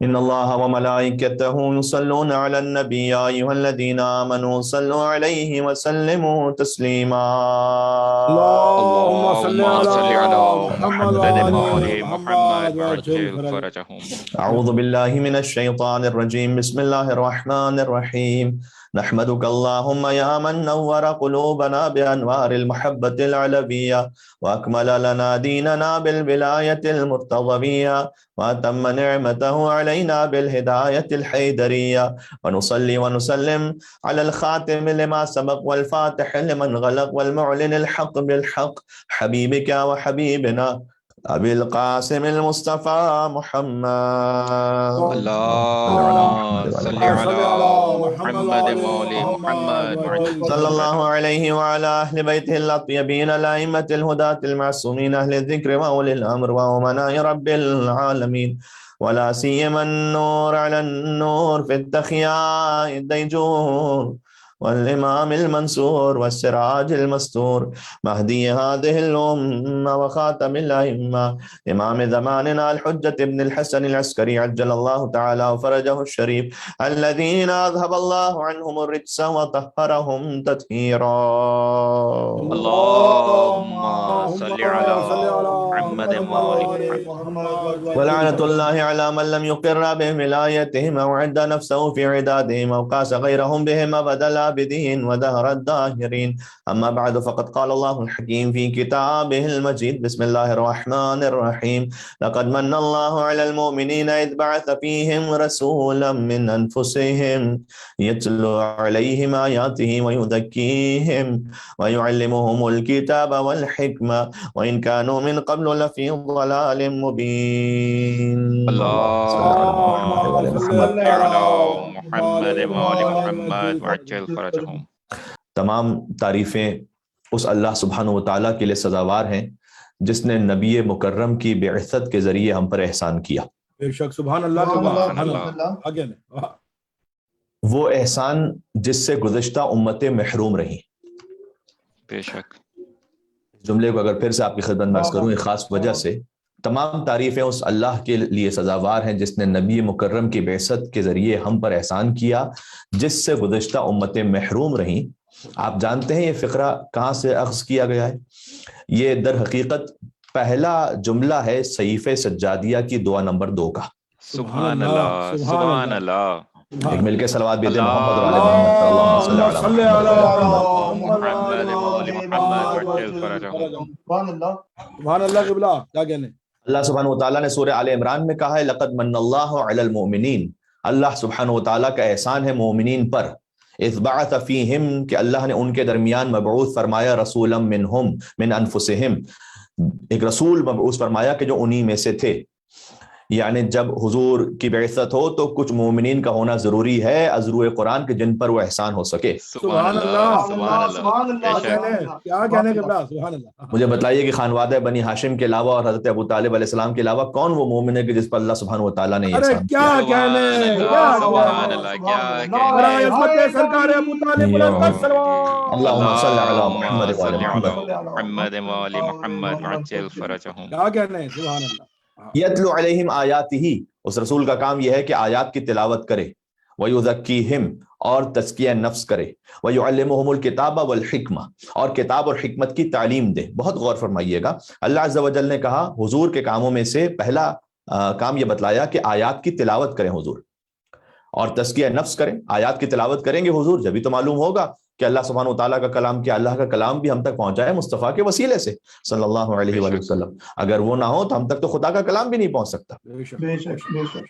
ان اللہ وملائکتہ یصلون علی النبی یا ایھا الذین آمنوا صلوا علیہ وسلموا تسلیما اللهم صل على محمد وعلى وآل آل محمد محمد وعجل وعجل فرجهم. اعوذ باللہ من الشیطان الرجیم بسم اللہ الرحمن الرحیم نحمدک اللہم یا من نور قلوبنا بانوار المحبة العلویہ واکمل لنا دیننا بالولایة المرتضویہ واتم نعمته علینا بالہدایة الحیدریہ ونصلی ونسلم على الخاتم لما سبق والفاتح لمن غلق والمعلن الحق بالحق حبیبک وحبیبنا ابی القاسم المصطفى محمد اللهم صل على محمد وآل محمد وعجل صلی اللہ فرجهم. علیہ وعلى اہل بیتہ الاطیبین الائمۃ الہداۃ المعصومین اہل الذکر واولی الامر وامناء رب العالمین ولا سیما النور علی النور فی التخیاء الدیجور والامام المنصور والسراج المستور مہدی هذه الامة وخاتم الائمة امام زماننا الحجة ابن الحسن العسكري عجل الله تعالى وفرجه الشريف الذين اذهب الله عنهم الرجس وطهرهم تطهيرا اللهم صل على محمد وآل محمد ولعنة الله على من لم يقر بولايتهم وعد نفسه في عدادهم وقاس غيرهم بهم أبد العابدين ودهر الداهرين أما بعد فقد قال الله الحكيم في كتابه المجيد بسم الله الرحمن الرحيم لقد من الله على المؤمنين إذ بعث فيهم رسولا من أنفسهم يتلو عليهم آياته ويزكيهم ويعلمهم الكتاب والحكمة وإن كانوا من قبل لفي ضلال مبين اللهم صل على محمد وآل محمد وعجل فرجهم. تمام تعریفیں اس اللہ سبحانہ وتعالیٰ کے لیے سزاوار ہیں جس نے نبی مکرم کی بعثت کے ذریعے ہم پر احسان کیا. بے شک سبحان اللہ سبحان اللہ. آگے نہیں. وہ احسان جس سے گزشتہ امتیں محروم رہیں. بے شک. جملے کو اگر پھر سے آپ کی خدمت میں عرض کروں ایک خاص وجہ سے، تمام تعریفیں اس اللہ کے لیے سزاوار ہیں جس نے نبی مکرم کی بعثت کے ذریعے ہم پر احسان کیا جس سے گزشتہ امتیں محروم رہیں. آپ جانتے ہیں یہ فقرہ کہاں سے اخذ کیا گیا ہے؟ یہ در حقیقت پہلا جملہ ہے صحیفہ سجادیہ کی دعا نمبر 2 کا. سبحان اللہ سبحان اللہ. ایک مل کے صلوات بیتے محمد و آل محمد اللہم صلی علی محمد وآل محمد وعجل فرجهم. سبحان اللہ قبلہ. کیا کہنے؟ اللہ سبحانہ وتعالیٰ نے سورہ آل عمران میں کہا ہے لقد من اللہ علی المؤمنین. اللہ سبحانہ وتعالیٰ کا احسان ہے مومنین پر. اذ بعث فیہم کہ اللہ نے ان کے درمیان مبعوث فرمایا رسولا منہم من انفسہم، ایک رسول مبعوث فرمایا کہ جو انہی میں سے تھے. یعنی جب حضور کی بعثت ہو تو کچھ مومنین کا ہونا ضروری ہے از روئے قرآن کے جن پر وہ احسان ہو سکے. سبحان اللہ سبحان اللہ. کیا کہنے قبلہ؟ سبحان اللہ. مجھے بتائیے کہ خانوادہ بنی ہاشم کے علاوہ اور حضرت ابو طالب علیہ السلام کے علاوہ کون وہ مومن ہے کہ جس پر اللہ سبحانہ وتعالیٰ نے یہ احسان کیا؟ کیا کہنے؟ سبحان اللہ. کیا کہنے؟ سرکار ابو طالب اللہم صلی علی محمد اللهم وعلی صل محمد. على محمد وآل محمد وعجل فرجهم. کیا کہنے؟ سبحان اللہ. یتلو علیہم آیاتہ، اس رسول کا کام یہ ہے کہ آیات کی تلاوت کرے. ویزکیہم، اور تزکیہ نفس کرے. ویعلمہم الکتاب والحکمہ، اور کتاب اور حکمت کی تعلیم دے. بہت غور فرمائیے گا، اللہ عز و جل نے کہا حضور کے کاموں میں سے پہلا کام یہ بتلایا کہ آیات کی تلاوت کریں حضور، اور تزکیہ نفس کریں. آیات کی تلاوت کریں گے حضور جبھی تو معلوم ہوگا کہ اللہ سبحانہ وتعالیٰ کا کلام کیا، اللہ کا کلام بھی ہم تک پہنچا ہے مصطفیٰ کے وسیلے سے صلی اللہ علیہ وآلہ وسلم. اگر وہ نہ ہو تو ہم تک تو خدا کا کلام بھی نہیں پہنچ سکتا.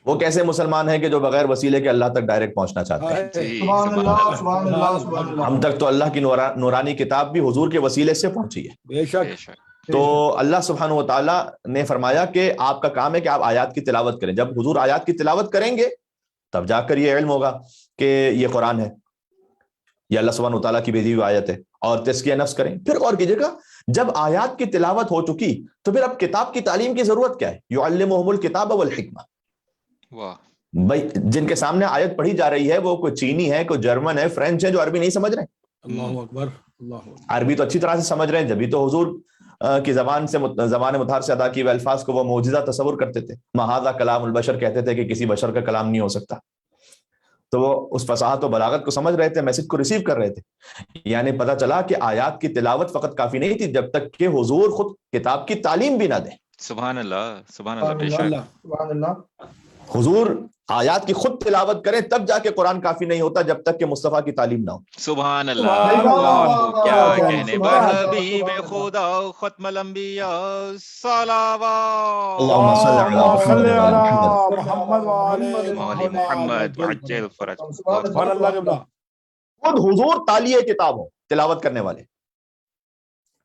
وہ کیسے مسلمان ہیں کہ جو بغیر وسیلے کے اللہ تک ڈائریکٹ پہنچنا چاہتے ہیں؟ ہم تک تو اللہ کی نورانی کتاب بھی حضور کے وسیلے سے پہنچی ہے. بے شک. تو اللہ سبحانہ وتعالیٰ نے فرمایا کہ آپ کا کام ہے کہ آپ آیات کی تلاوت کریں. جب حضور آیات کی تلاوت کریں گے تب جا کر یہ علم ہوگا کہ یہ قرآن ہے، یہ اللہ سبحانہ وتعالیٰ کی بھیجی ہوئی آیت ہے. اور تزکیہ نفس کریں. پھر غور کیجیے گا، جب آیات کی تلاوت ہو چکی تو پھر اب کتاب کی تعلیم کی ضرورت کیا ہے؟ یعلمہم الکتاب والحکمہ. بھائی جن کے سامنے آیت پڑھی جا رہی ہے وہ کوئی چینی ہے، کوئی جرمن ہے، فرینچ ہے جو عربی نہیں سمجھ رہے ہیں. اللہ اکبر. اللہ عربی تو اچھی طرح سے سمجھ رہے ہیں جبھی تو حضور کی زبان مطہر سے ادا کیے ہوئے الفاظ کو وہ معجزہ تصور کرتے تھے. مہذا کلام البشر کہتے تھے کہ کسی بشر کا کلام نہیں ہو سکتا. تو وہ اس فصاحت و بلاغت کو سمجھ رہے تھے, میسج کو ریسیو کر رہے تھے. یعنی پتہ چلا کہ آیات کی تلاوت فقط کافی نہیں تھی جب تک کہ حضور خود کتاب کی تعلیم بھی نہ دیں. سبحان اللہ, سبحان اللہ, بے شک. سبحان اللہ. حضور آیات کی خود تلاوت کریں تب جا کے قرآن کافی نہیں ہوتا جب تک کہ مصطفیٰ کی تعلیم نہ ہو. سبحان اللہ, سبحان اللہ کیا اللہ. کہنے حبیب خدا ختم الانبیاء صلوات اللہم صلی علی محمد وعلی آل محمد وعجل فرج. سبحان اللہ جبلا. خود حضور تالیہ کتاب ہو, تلاوت کرنے والے,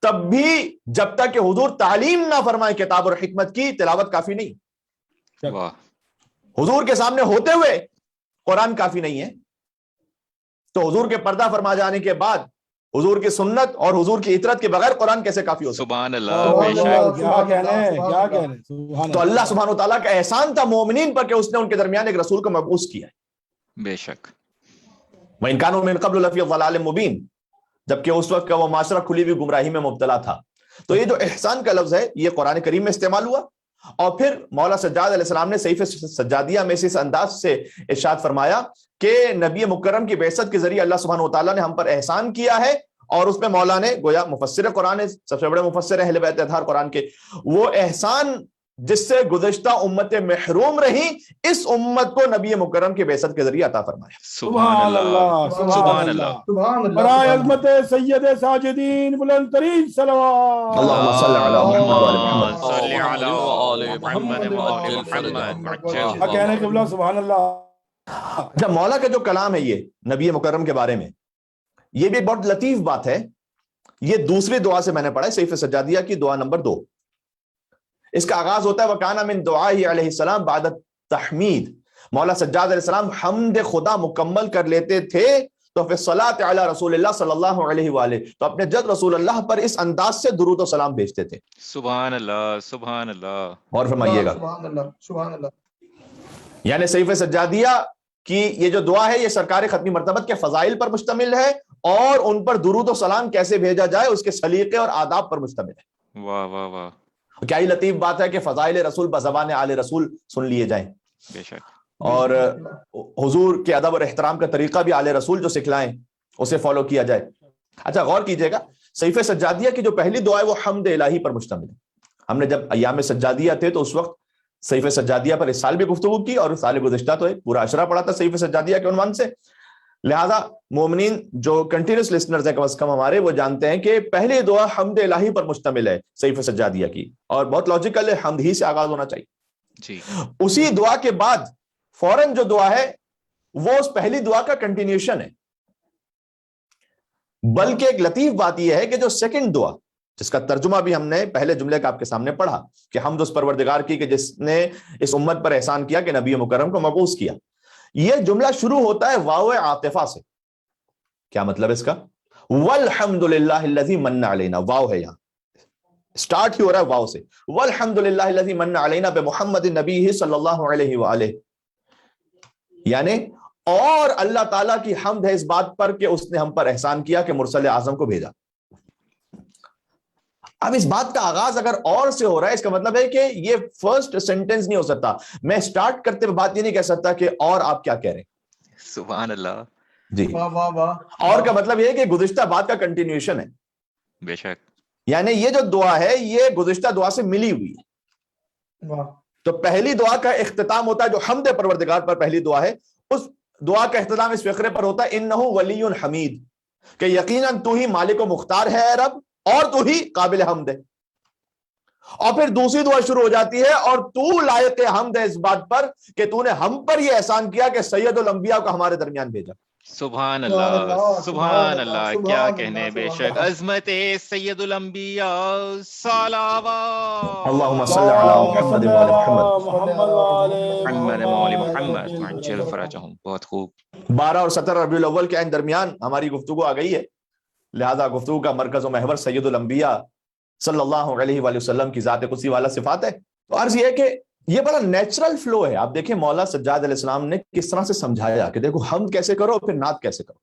تب بھی جب تک کہ حضور تعلیم نہ فرمائے کتاب اور حکمت کی, تلاوت کافی نہیں. واہ, حضور کے سامنے ہوتے ہوئے قرآن کافی نہیں ہے. تو حضور کے پردہ فرما جانے کے بعد حضور کی سنت اور حضور کی اطرت کے بغیر قرآن کیسے کافی ہو سکتا؟ سبحان اللہ, بے شک. کیا کہنے کیا کہنے. سبحان تو اللہ سبحانہ وتعالیٰ کا احسان تھا مومنین پر کہ اس نے ان کے درمیان ایک رسول کو مبعوث کیا ہے. بے شک. وَإِن كَانُوا مِن قَبْلُ لَفِي ضَلَالٍ مُبِينٍ, جبکہ اس وقت کا وہ معاشرہ کھلی ہوئی گمراہی میں مبتلا تھا. تو یہ جو احسان کا لفظ ہے یہ قرآن کریم میں استعمال ہوا, اور پھر مولا سجاد علیہ السلام نے صحیفہ سجادیہ میں سے اس انداز سے ارشاد فرمایا کہ نبی مکرم کی بعثت کے ذریعے اللہ سبحانہ وتعالیٰ نے ہم پر احسان کیا ہے. اور اس میں مولا نے گویا مفسر قرآن ہے, سب سے بڑے مفسر اہل بیت اطہار قرآن کے, وہ احسان جس سے گزشتہ امت محروم رہی اس امت کو نبی مکرم کی بعثت کے ذریعے عطا فرمایا. سبحان اللہ, سبحان اللہ. سبحان اللہ. برائے عظمت سید ساجدین بلند ترین صلوات. اللہم صلی علی محمد صلی علی محمد وعلی محمد وعجل. کیا کہنے قبلہ. سبحان اللہ. جب مولا کا جو کلام ہے یہ نبی مکرم کے بارے میں, یہ بھی بہت لطیف بات ہے. یہ دوسری دعا سے میں نے پڑھا ہے, صحیفہ سجادیہ کی دعا نمبر 2. اس کا آغاز ہوتا ہے وَكَانَ مِن دُعَائِهِ علیہ السلام بعد التحمید. مولا سجاد علیہ السلام حمد خدا مکمل کر لیتے تھے تو فی الصلاۃ علی رسول اللہ صلی اللہ علیہ وآلہ, تو اپنے جد رسول اللہ پر اس انداز سے درود و سلام بھیجتے تھے. سبحان اللہ, سبحان اللہ. اور فرمائیے گا, سبحان اللہ. سبحان اللہ. یعنی صحیفہ سجادیہ کی یہ جو دعا ہے یہ سرکار ختمی مرتبت کے فضائل پر مشتمل ہے اور ان پر درود و سلام کیسے بھیجا جائے اس کے سلیقے اور آداب پر مشتمل ہے. واہ واہ واہ. کیا ہی لطیف بات ہے کہ فضائل رسول بزبان آل رسول سن لیے جائیں, بے شک. اور حضور کے ادب اور احترام کا طریقہ بھی آل رسول جو سکھلائیں اسے فالو کیا جائے. اچھا غور کیجئے گا, صحیفہ سجادیہ کی جو پہلی دعا ہے وہ حمد الہی پر مشتمل ہے. ہم نے جب ایام سجادیہ تھے تو اس وقت صحیفہ سجادیہ پر اس سال بھی گفتگو کی, اور سال گزشتہ تو ایک پورا اشرہ پڑا تھا صحیفہ سجادیہ کے عنوان سے. لہذا مومنین جو کنٹینیوس لسنرز ہیں کم از کم ہمارے, وہ جانتے ہیں کہ پہلی دعا حمد الہی پر مشتمل ہے صحیفہ سجادیہ کی, اور بہت لاجیکل ہے, حمد ہی سے آغاز ہونا چاہیے. جی. اسی دعا کے بعد فوراً جو دعا ہے وہ اس پہلی دعا کا کنٹینیوشن ہے. بلکہ ایک لطیف بات یہ ہے کہ جو سیکنڈ دعا, جس کا ترجمہ بھی ہم نے پہلے جملے کا آپ کے سامنے پڑھا کہ حمد اس پروردگار کی کہ جس نے اس امت پر احسان کیا کہ نبی مکرم کو مبعوث کیا, یہ جملہ شروع ہوتا ہے واو عاطفہ سے. کیا مطلب اس کا؟ والحمد للہ الذی من علینا, واو ہے یہاں, سٹارٹ ہی ہو رہا ہے واو سے. والحمد للہ الذی من علینا بمحمد نبی صلی اللہ علیہ وآلہ, یعنی اور اللہ تعالیٰ کی حمد ہے اس بات پر کہ اس نے ہم پر احسان کیا کہ مرسل اعظم کو بھیجا. اب اس بات کا آغاز اگر اور سے ہو رہا ہے اس کا مطلب ہے کہ یہ فرسٹ سینٹنس نہیں ہو سکتا. میں سٹارٹ کرتے ہوئے بات یہ نہیں کہہ سکتا کہ اور آپ کیا کہہ رہے ہیں. سبحان اللہ. جی, اور کا مطلب یہ ہے کہ گزشتہ بات کا کنٹینیوشن ہے. بے شک. یعنی یہ جو دعا ہے یہ گزشتہ دعا سے ملی ہوئی ہے. تو پہلی دعا کا اختتام ہوتا ہے جو حمد پروردگار پر پہلی دعا ہے, اس دعا کا اختتام اس فقرے پر ہوتا ہے انہ ولی حمید, کہ یقیناً تو ہی مالک و مختار ہے اے رب, اور تو ہی قابل حمد ہے. اور پھر دوسری دعا شروع ہو جاتی ہے اور تو لائق حمد ہے اس بات پر کہ تو نے ہم پر یہ احسان کیا کہ سید الانبیاء کو ہمارے درمیان بھیجا. سبحان اللہ, سبحان اللہ, کیا کہنے. بے شک عظمت سید الانبیاء صلوات. اللہم صلی علی محمد وعلی محمد وعلی محمد وعجل فرجہم. بہت خوب. 12 اور 17 ربیع الاول کے درمیان ہماری گفتگو آ گئی ہے, لہذا گفتگو کا مرکز و محور سید الانبیاء صلی اللہ علیہ وآلہ وسلم کی ذات قدسی والا صفات ہے. تو عرض یہ ہے کہ یہ بڑا نیچرل فلو ہے. آپ دیکھیں مولا سجاد علیہ السلام نے کس طرح سے سمجھایا کہ دیکھو حمد کیسے کرو پھر نعت کیسے کرو,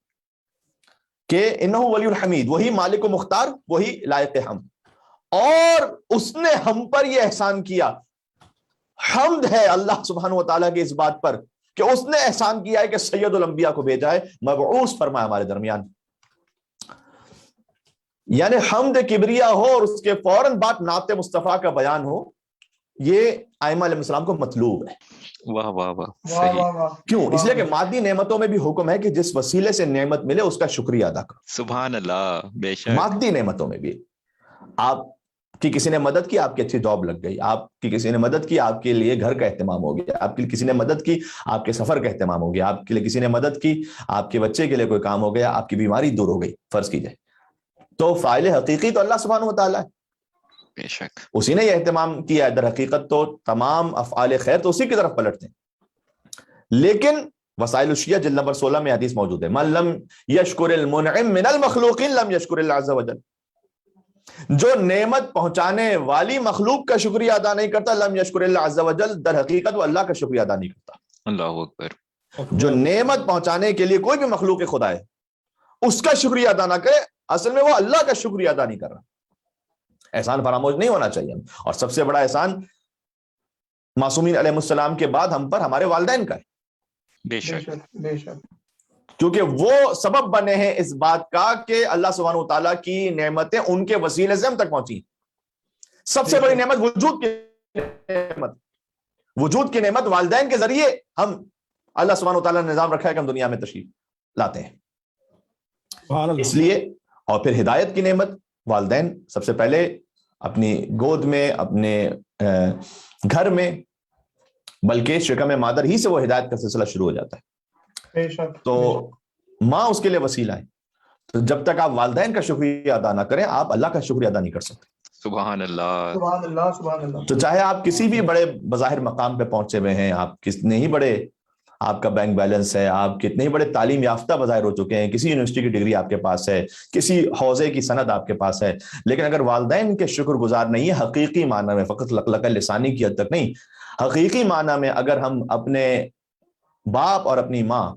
کہ انہ ولی الحمید, وہی مالک و مختار, وہی لائق حمد, اور اس نے ہم پر یہ احسان کیا. حمد ہے اللہ سبحانہ و تعالیٰ کے اس بات پر کہ اس نے احسان کیا ہے کہ سید الانبیاء کو بھیجا ہے, مبعوث فرمایا ہمارے درمیان. یعنی حمد کبریا ہو اور اس کے فوراً بعد نعت مصطفیٰ کا بیان ہو, یہ ائمہ علیہ السلام کو مطلوب ہے. واہ واہ واہ, صحیح. کیوں؟ اس لیے کہ مادی نعمتوں میں بھی حکم ہے کہ جس وسیلے سے نعمت ملے اس کا شکریہ ادا کرو. سبحان اللہ, بے شک. مادی نعمتوں میں بھی آپ کی کسی نے مدد کی, آپ کی اچھی جاب لگ گئی, آپ کی کسی نے مدد کی, آپ کے لیے گھر کا اہتمام ہو گیا, آپ کی کسی نے مدد کی, آپ کے سفر کا اہتمام ہو گیا, آپ کے لیے کسی نے مدد کی, آپ کے بچے کے لیے کوئی کام ہو گیا, آپ کی بیماری دور ہو گئی, فرض کیجئے, تو فاعل حقیقی تو اللہ سبحانہ و تعالیٰ ہے. بے شک اسی نے یہ اہتمام کیا ہے. در حقیقت تو تمام افعال خیر تو اسی کی طرف پلٹتے ہیں. لیکن وسائل الشیعہ جلد نمبر 16 میں حدیث موجود ہے, من لم یشکر المنعم من المخلوقین لم یشکر اللہ عز وجل. جو نعمت پہنچانے والی مخلوق کا شکریہ ادا نہیں کرتا, لم یشکر اللہ عز وجل, در حقیقت وہ اللہ کا شکریہ ادا نہیں کرتا. اللہ اکبر. جو نعمت پہنچانے کے لیے کوئی بھی مخلوق خدا ہے اس کا شکریہ ادا نہ کرے, اصل میں وہ اللہ کا شکریہ ادا نہیں کر رہا. احسان فراموش نہیں ہونا چاہیے. اور سب سے بڑا احسان معصومین علیہ السلام کے بعد ہم پر ہمارے والدین کا ہے. بے شک بے شک, کیونکہ وہ سبب بنے ہیں اس بات کا کہ اللہ سبحانہ وتعالیٰ کی نعمتیں ان کے وسیلے سے ہم تک پہنچی. سب سے بڑی نعمت وجود کی نعمت, وجود کی نعمت والدین کے ذریعے ہم اللہ سبحانہ وتعالیٰ نے نظام رکھا ہے کہ ہم دنیا میں تشریف لاتے ہیں. اس لیے, اور پھر ہدایت کی نعمت والدین سب سے پہلے اپنی گود میں, اپنے گھر میں, بلکہ شکم مادر ہی سے وہ ہدایت کا سلسلہ شروع ہو جاتا ہے. تو ماں اس کے لیے وسیلہ ہے. تو جب تک آپ والدین کا شکریہ ادا نہ کریں آپ اللہ کا شکریہ ادا نہیں کر سکتے. سبحان اللہ, سبحان اللہ, سبحان اللہ. تو چاہے آپ کسی بھی بڑے بظاہر مقام پہ پہنچے ہوئے ہیں, آپ کتنے ہی بڑے, آپ کا بینک بیلنس ہے, آپ کتنے ہی بڑے تعلیم یافتہ بظاہر ہو چکے ہیں, کسی یونیورسٹی کی ڈگری آپ کے پاس ہے, کسی حوزے کی سند آپ کے پاس ہے, لیکن اگر والدین کے شکر گزار نہیں ہے حقیقی معنی میں, فقط لقلق لسانی کی حد تک نہیں, حقیقی معنی میں اگر ہم اپنے باپ اور اپنی ماں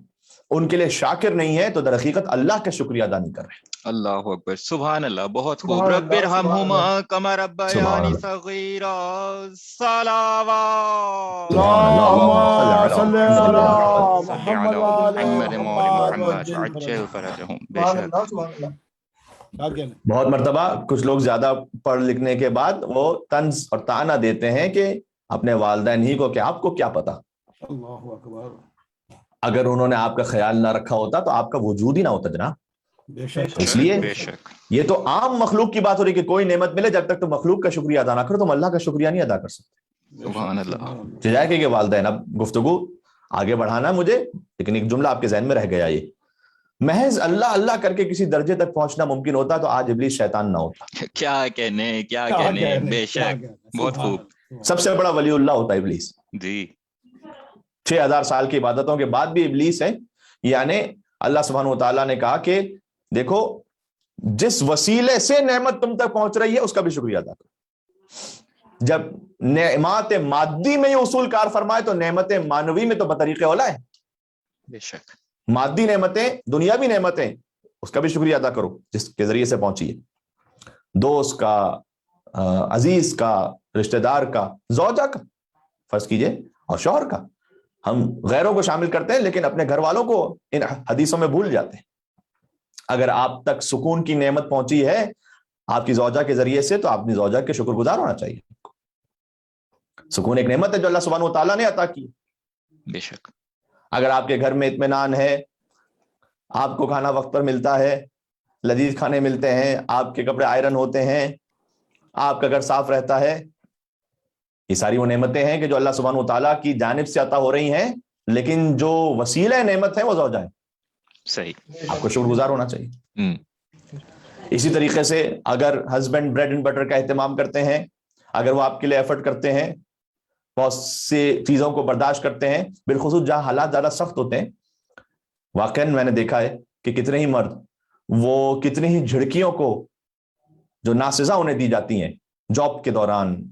ان کے لیے شاکر نہیں ہے تو در حقیقت اللہ کا شکریہ ادا نہیں کر رہے. اللہ اکبر, سبحان اللہ, بہت خوب. رب ارحمہما کما ربیانی صغیرا. صلوات اللهم صل على محمد محمد عجل فرجہم. بے شک بہت مرتبہ کچھ لوگ زیادہ پڑھ لکھنے کے بعد وہ طنز اور طعنہ دیتے ہیں کہ اپنے والدین ہی کو, کہ آپ کو کیا پتا, اللہ اکبر, اگر انہوں نے آپ کا خیال نہ رکھا ہوتا تو آپ کا وجود ہی نہ ہوتا جناب. بے شک, اس لیے بے شک یہ تو عام مخلوق کی بات ہو رہی کہ کوئی نعمت ملے, جب تک تو مخلوق کا شکریہ ادا نہ کرو تم اللہ کا شکریہ نہیں ادا کر سکتے. سبحان اللہ. جائے کہ والدین, اب گفتگو آگے بڑھانا مجھے, لیکن ایک جملہ آپ کے ذہن میں رہ گیا, یہ محض اللہ اللہ کر کے کسی درجے تک پہنچنا ممکن ہوتا تو آج ابلیس شیطان نہ ہوتا. کیا کہنے, کیا کہنے, بے شک, بہت خوب. سب سے بڑا ولی اللہ ہوتا ہے ابلیس. جی 6000 سال کی عبادتوں کے بعد بھی ابلیس ہے. یعنی اللہ سبحانہ و تعالیٰ نے کہا کہ دیکھو جس وسیلے سے نعمت تم تک پہنچ رہی ہے اس کا بھی شکریہ ادا کرو. جب نعمت مادی میں یہ اصول کار فرمائے تو نعمت معنوی میں تو بطریق اولا ہے. بے شک مادی نعمتیں, دنیاوی نعمتیں, اس کا بھی شکریہ ادا کرو جس کے ذریعے سے پہنچی ہے. دوست کا, عزیز کا, رشتہ دار کا, زوجہ کا, فرض کیجئے, اور شوہر کا. ہم غیروں کو شامل کرتے ہیں لیکن اپنے گھر والوں کو ان حدیثوں میں بھول جاتے ہیں. اگر آپ تک سکون کی نعمت پہنچی ہے آپ کی زوجہ کے ذریعے سے تو آپ کی زوجہ کے شکر گزار ہونا چاہیے. سکون ایک نعمت ہے جو اللہ سبحانہ و تعالیٰ نے عطا کی. بے شک. اگر آپ کے گھر میں اطمینان ہے, آپ کو کھانا وقت پر ملتا ہے, لذیذ کھانے ملتے ہیں, آپ کے کپڑے آئرن ہوتے ہیں, آپ کا گھر صاف رہتا ہے, یہ ساری وہ نعمتیں ہیں کہ جو اللہ سبحانہ و تعالیٰ کی جانب سے عطا ہو رہی ہیں, لیکن جو وسیلہ نعمت ہے وہ زوجہ ہے. صحیح, آپ کو شکر گزار ہونا چاہیے. اسی طریقے سے اگر ہسبینڈ بریڈ اینڈ بٹر کا اہتمام کرتے ہیں, اگر وہ آپ کے لیے ایفرٹ کرتے ہیں, بہت سی چیزوں کو برداشت کرتے ہیں, بالخصوص جہاں حالات زیادہ سخت ہوتے ہیں. واقعاً میں نے دیکھا ہے کہ کتنے ہی مرد وہ کتنی ہی جھڑکیوں کو جو ناسزا انہیں دی جاتی ہیں جاب کے دوران,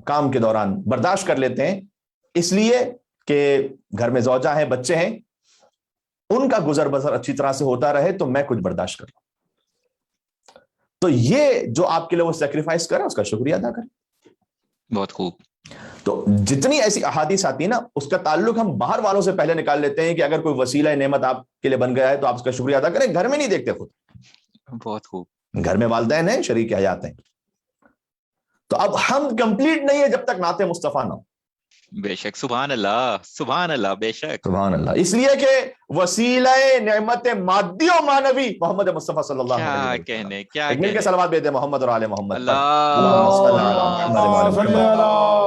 کام کے دوران, برداشت کر لیتے ہیں, اس لیے کہ گھر میں زوجہ ہیں, بچے ہیں, ان کا گزر بسر اچھی طرح سے ہوتا رہے تو میں کچھ برداشت کر لوں. تو یہ جو آپ کے لیے وہ سیکریفائس کرے اس کا شکریہ ادا کریں. بہت خوب. تو جتنی ایسی احادیث آتی ہے نا اس کا تعلق ہم باہر والوں سے پہلے نکال لیتے ہیں کہ اگر کوئی وسیلہ نعمت آپ کے لیے بن گیا ہے تو آپ اس کا شکریہ ادا کریں. گھر میں نہیں دیکھتے خود. بہت خوب. گھر میں والدین ہیں, شریک حیات ہیں. تو اب ہم کمپلیٹ نہیں ہے جب تک نعت مصطفیٰ نہ ہو. بے شک. سبحان اللہ, سبحان اللہ, بے شک. سبحان اللہ. اس لیے کہ وسیلہ نعمت مادی و معنوی محمد مصطفیٰ صلی اللہ علیہ وسلم. کیا کہنے, کیا ایک مل کے کہنے. صلوات بھیجتے محمد اور آل محمد. اللہم صل علی محمد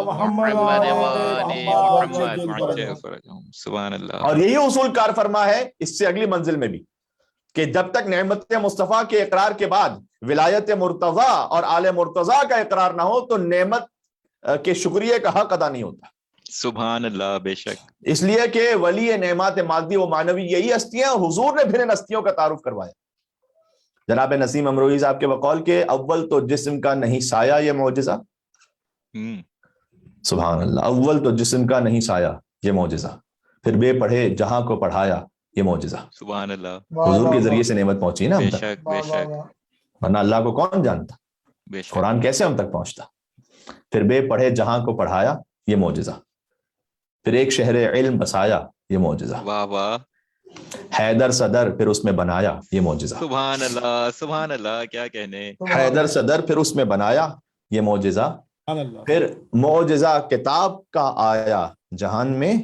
محمد و وآل محمد وعجل فرجهم. سبحان اللہ. اور یہی اصول کار فرما ہے اس سے اگلی منزل میں بھی کہ جب تک نعمت مصطفیٰ کے اقرار کے بعد ولایت مرتضی اور آل مرتضی کا اقرار نہ ہو تو نعمت کے شکریہ کا حق ادا نہیں ہوتا. سبحان اللہ, بے شک. اس لیے کہ ولی نعمات مادی و معنوی یہی ہستیاں, حضور نے پھر ان ہستیوں کا تعارف کروایا. جناب نسیم امروہی صاحب کے بقول کے اول تو جسم کا نہیں سایہ یہ معجزہ. سبحان اللہ. اول تو جسم کا نہیں سایہ یہ معجزہ, پھر بے پڑھے جہاں کو پڑھایا یہ معجزہ. سبحان اللہ. حضور کے ذریعے سے نعمت پہنچی نا ہم بے تک, شک, بے شک, ورنہ اللہ کو کون جانتا, بے شک. قرآن کیسے ہم تک پہنچتا. پھر بے پڑھے جہاں کو پڑھایا یہ معجزہ, پھر ایک شہر علم بسایا یہ معجزہ. واہ واہ. حیدر صدر پھر اس میں بنایا یہ معجزہ. سبحان اللہ, سبحان اللہ, کیا کہنے. حیدر صدر پھر اس میں بنایا یہ معجزہ. پھر معجزہ کتاب کا آیا جہان میں,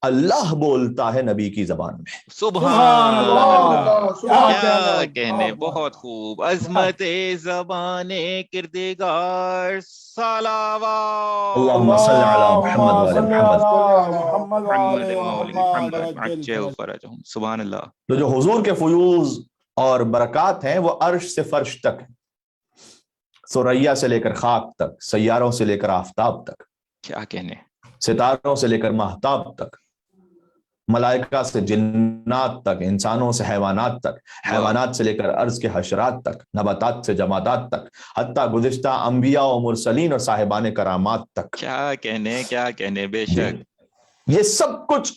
اللہ بولتا ہے نبی کی زبان میں. سبحان اللہ, کیا کہنے. بہت خوب. عظمت زبان کردگار صلوات. اللہم صل علی محمد وعلی محمد. عجل فرجهم. سبحان اللہ. تو جو حضور کے فیوز اور برکات ہیں وہ عرش سے فرش تک ہیں, ثریا سے لے کر خاک تک, سیاروں سے لے کر آفتاب تک, کیا کہنے. ستاروں سے لے کر ماہتاب تک, ملائکہ سے جنات تک, انسانوں سے حیوانات تک, حیوانات سے لے کر ارض کے حشرات تک, نباتات سے جمادات تک, حتیٰ گزشتہ انبیاء و مرسلین اور صاحبان کرامات تک. کیا کہنے, کیا کہنے. بے شک. یہ سب کچھ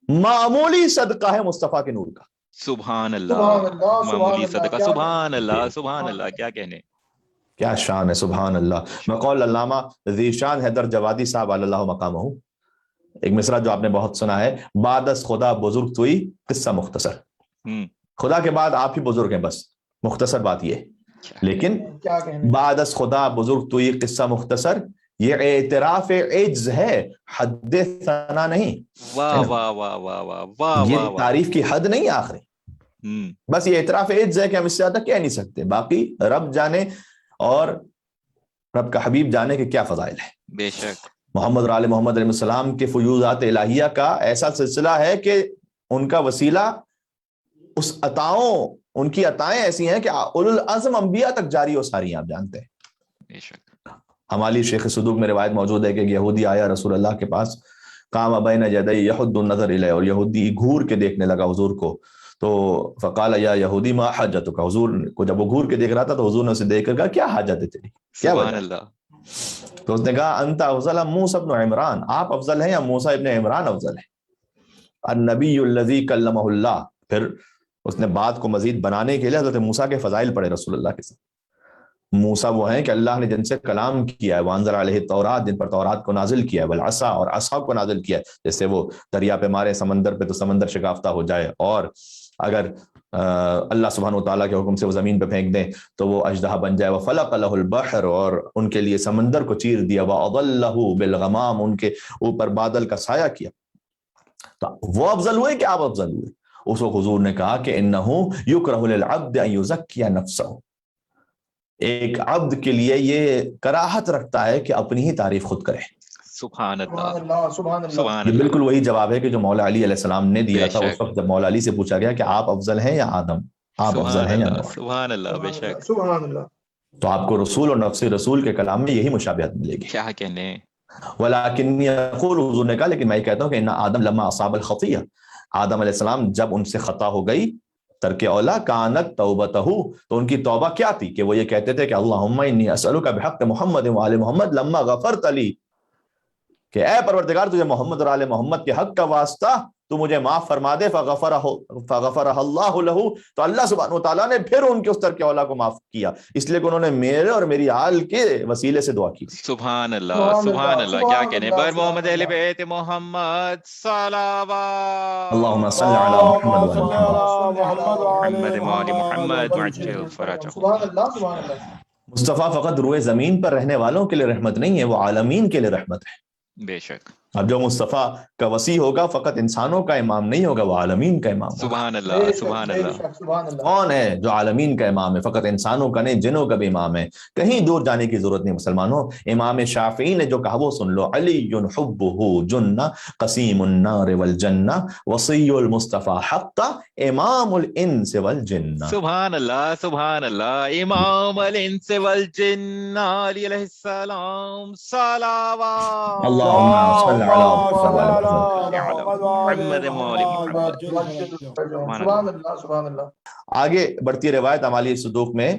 معمولی صدقہ ہے مصطفیٰ کے نور کا. سبحان اللہ. معمولی صدقہ. سبحان اللہ, سبحان اللہ, کیا کہنے. کیا شان ہے. سبحان اللہ. بقول علامہ ذیشان حیدر جوادی صاحب علی اللہ مقامہ, ایک مصرع جو آپ نے بہت سنا ہے, بعد از خدا بزرگ توئی قصہ مختصر. خدا کے بعد آپ ہی بزرگ ہیں, بس مختصر بات یہ. لیکن بعد از خدا بزرگ توئی قصہ مختصر یہ اعتراف عجز ہے, حد ثنا نہیں. واہ واہ واہ واہ واہ واہ. یہ تعریف کی حد نہیں آخری, بس یہ اعتراف عجز ہے کہ ہم اس سے زیادہ کہہ نہیں سکتے. باقی رب جانے اور رب کا حبیب جانے کے کیا فضائل ہیں. بے شک. محمد اور آل محمد علیہ السلام کے فیوزات الہیہ کا ایسا سلسلہ ہے کہ ان کا وسیلہ اس عطاؤں, ان کی عطائیں ایسی ہیں کہ اولو العزم انبیاء تک جاری و ساری ہیں, آپ جانتے ہیں. بے شک. ہماری شیخ صدوق میں روایت موجود ہے کہ ایک یہودی آیا رسول اللہ کے پاس, قام بین یدی یحد النظر الیہ, اور یہودی گھور کے دیکھنے لگا حضور کو. تو فقال یا یہودی ما حاجتک, حضور کو جب وہ گھور کے دیکھ رہا تھا تو حضور نے اسے دیکھ کر کہا کیا حاجت ہے تیری, کیا سبحان اللہ. تو اس نے کہا انت افضل ام موسیٰ ابن عمران, آپ افضل ہیں یا موسیٰ ابن عمران افضل ہے. النبی الذی کلمہ اللہ. پھر اس نے بات کو مزید بنانے کے لیے حضرت موسیٰ کے فضائل پڑھے رسول اللہ کے ساتھ. موسیٰ وہ ہیں کہ اللہ نے جن سے کلام کیا ہے, وانزل علیہ التوراۃ, جن پر تورات کو نازل کیا ہے, والعصا, اور عصا کو نازل کیا ہے. جیسے وہ دریا پہ مارے سمندر پہ تو سمندر شگافتہ ہو جائے, اور اگر اللہ سبحانہ وتعالیٰ کے حکم سے وہ زمین پہ پھینک دیں تو وہ اژدہا بن جائے. وَفَلَقَ لَهُ الْبَحْرُ, اور ان کے لیے سمندر کو چیر دیا. وَأَضَلَّهُ بِالْغَمَامِ, ان کے اوپر بادل کا سایہ کیا. تو وہ افضل ہوئے کہ آپ افضل ہوئے. اس وقت حضور نے کہا کہ إِنَّهُ يُكْرَهُ لِلْعَبْدِ أَن يُزَكِّيَ نَفْسَهُ, ایک عبد کے لیے یہ کراہت رکھتا ہے کہ اپنی ہی تعریف خود کرے. سبحان اللہ, سبحان اللہ. یہ بالکل وہی جواب ہے کہ جو مولا علی علیہ السلام نے دیا تھا اس وقت جب مولا علی سے پوچھا گیا کہ آپ افضل ہیں یا آدم, آپ افضل ہیں یا نوح. سبحان اللہ. بے شک. سبحان اللہ. تو آپ کو رسول اور نفس رسول کے کلام میں یہی مشابہت ملے گی. کیا کہنے. ولیکن یقول, حضور نے کہا لیکن میں کہتا ہوں کہ ان آدم لما اصاب الخطیہ, آدم علیہ السلام جب ان سے خطا ہو گئی, ترک اولا کانت توبتہ, تو ان کی توبہ کیا تھی کہ وہ یہ کہتے تھے کہ اللہم انی اسألک بحق محمد و آل محمد لما غفرت لی, کہ اے پروردگار تجھے محمد اور آل محمد کے حق کا واسطہ تو مجھے معاف فرما دے فغفرہ اللہ لہ، تو اللہ سبحانہ و تعالیٰ نے پھر ان کے اس ترک اولا کو معاف کیا، اس لیے کہ انہوں نے میرے اور میری آل کے وسیلے سے دعا کی۔ سبحان اللہ سبحان اللہ، کیا کہنے بر محمد اہل بیت محمد صلوات اللہم صل علی محمد وعلی محمد وعلی محمد وعجل فرجہ۔ سبحان اللہ سبحان اللہ۔ مصطفیٰ فقط روئے زمین پر رہنے والوں کے لیے رحمت نہیں ہے، وہ عالمین کے لیے رحمت ہے۔ بے شک، اب جو مصطفیٰ کا وسیع ہوگا فقط انسانوں کا امام نہیں ہوگا، وہ عالمین کا امام ہوگا۔ سبحان اللہ سبحان اللہ۔ سبحان اللہ۔ کون ہے جو عالمین کا امام ہے؟ فقط انسانوں کا نہیں، جنوں کا بھی امام ہے۔ کہیں دور جانے کی ضرورت نہیں مسلمانوں، امام شافعی نے جو کہا وہ سن لو، علی حبہ جنہ قسیم النار والجنہ وصی المصطفیٰ حقا امام الانس والجنہ۔ سبحان اللہ سبحان اللہ، امام الانس والجن علیہ السلام صلوات اللہم صل علی محمد وعلی محمد۔ سبحان اللہ سبحان اللہ۔ آگے بڑھتی روایت عمالی صدوق میں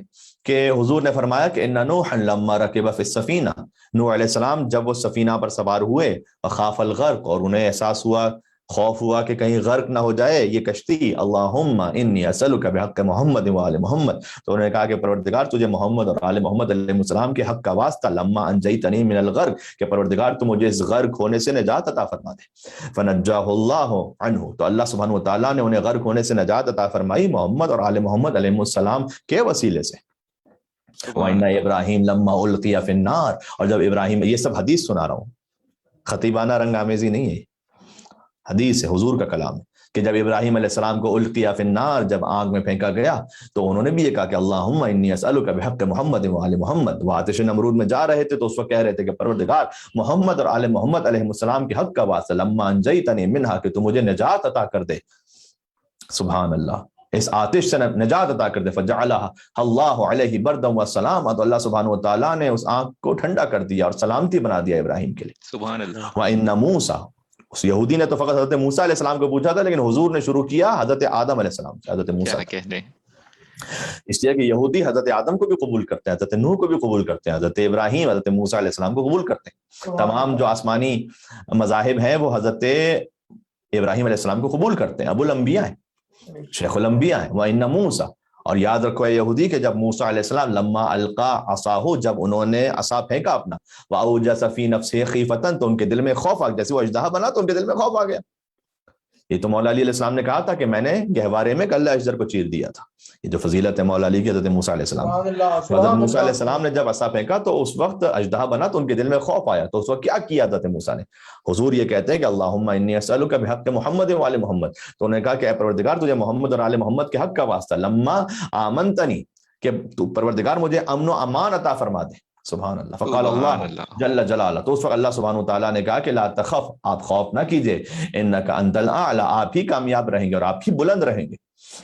کہ حضور نے فرمایا کہ ان نوحا لما رکب فی السفینہ، نوح علیہ السلام جب وہ سفینہ پر سوار ہوئے، وخاف الغرق، اور انہیں احساس ہوا، خوف ہوا کہ کہیں غرق نہ ہو جائے یہ کشتی، اللہم انی اسألک بحق محمد و آل محمد، تو انہوں نے کہا کہ پروردگار تجھے محمد اور آل محمد علیہ السلام کے حق کا واسطہ، لما انجیتنی من الغرق، کہ پروردگار تو مجھے اس غرق ہونے سے نجات عطا فرما دے، فنجاہ اللہ عنہ، تو اللہ سبحانہ و تعالیٰ نے انہیں غرق ہونے سے نجات عطا فرمائی محمد اور آل محمد علیہ السلام کے وسیلے سے۔ وَإِنَّ إِبْرَاهِيمَ لَمَّا أُلْقِيَ فِي النَّارِ، اور جب ابراہیم، یہ سب حدیث سنا رہا ہوں، خطیبانہ رنگ آمیزی نہیں ہے، حدیث ہے، حضور کا کلام ہے، کہ جب ابراہیم علیہ السلام کو القیا فی النار، جب آگ میں پھینکا گیا، تو انہوں نے بھی یہ کہا کہ اللہم انی اسألک بحق محمد و آل محمد۔ وہ آتش نمرود میں جا رہے تھے تو اس وقت کہہ رہے تھے کہ پروردگار محمد اور آل محمد علیہ السلام کے حق کا واسطہ، لما انجیتنی منہا، کہ تو مجھے نجات عطا کر دے، سبحان اللہ، اس آتش سے نجات عطا کر دے، فجعلہا اللہ علیہ بردا وسلاما، تو اللہ سبحانہ و تعالیٰ نے اس آگ کو ٹھنڈا کر دیا اور سلامتی بنا دیا ابراہیم کے لیے۔ سبحان اللہ۔ وَإِنَّ موسیٰ، اس یہودی نے تو فقط حضرت موسیٰ علیہ السلام کو پوچھا تھا، لیکن حضور نے شروع کیا حضرت آدم علیہ السلام سے، حضرت موسیٰ، اس لیے کہ یہودی حضرت آدم کو بھی قبول کرتے ہیں، حضرت نوح کو بھی قبول کرتے ہیں، حضرت ابراہیم، حضرت موسیٰ علیہ السلام کو قبول کرتے ہیں۔ تمام جو آسمانی مذاہب ہیں وہ حضرت ابراہیم علیہ السلام کو قبول کرتے ہیں، ابو الانبیاء ہیں، شیخ الانبیاء ہیں۔ وَإِنَّ موسیٰ، اور یاد رکھو اے یہودی کہ جب موسیٰ علیہ السلام لما القا عصاہ، جب انہوں نے عصا پھینکا اپنا، وَأَوْجَسَ فِي نَفْسِهِ خِیفَةً، تو ان کے دل میں خوف آ گیا، جیسے وہ اژدہا بنا تو ان کے دل میں خوف آ گیا۔ یہ تو مولا علی علیہ السلام نے کہا تھا کہ میں نے گہوارے میں کلہ اجدر کو چیر دیا تھا، یہ جو فضیلت ہے مولا علی کی حضرت موسیٰ علیہ السلام۔ حضرت موسیٰ علیہ السلام نے جب عصا پھینکا تو اس وقت اژدہا بنا تو ان کے دل میں خوف آیا، تو اس وقت کیا کیا حضرت موسیٰ نے؟ حضور یہ کہتے ہیں کہ اللہم انی اسألک بحق محمد و آل محمد، تو انہوں نے کہا کہ اے پروردگار تجھے محمد اور آل محمد کے حق کا واسطہ، لما آمنتنی، کہ تو پروردگار مجھے امن و امان عطا فرما دے، سبحان اللہ، فقال اللہ جل جلالہ، تو اس وقت اللہ سبحانہ وتعالیٰ نے کہا کہ لا تخف، آپ خوف نہ کیجئے، انک انت الاعلی، آپ ہی کامیاب رہیں گے اور آپ ہی بلند رہیں گے۔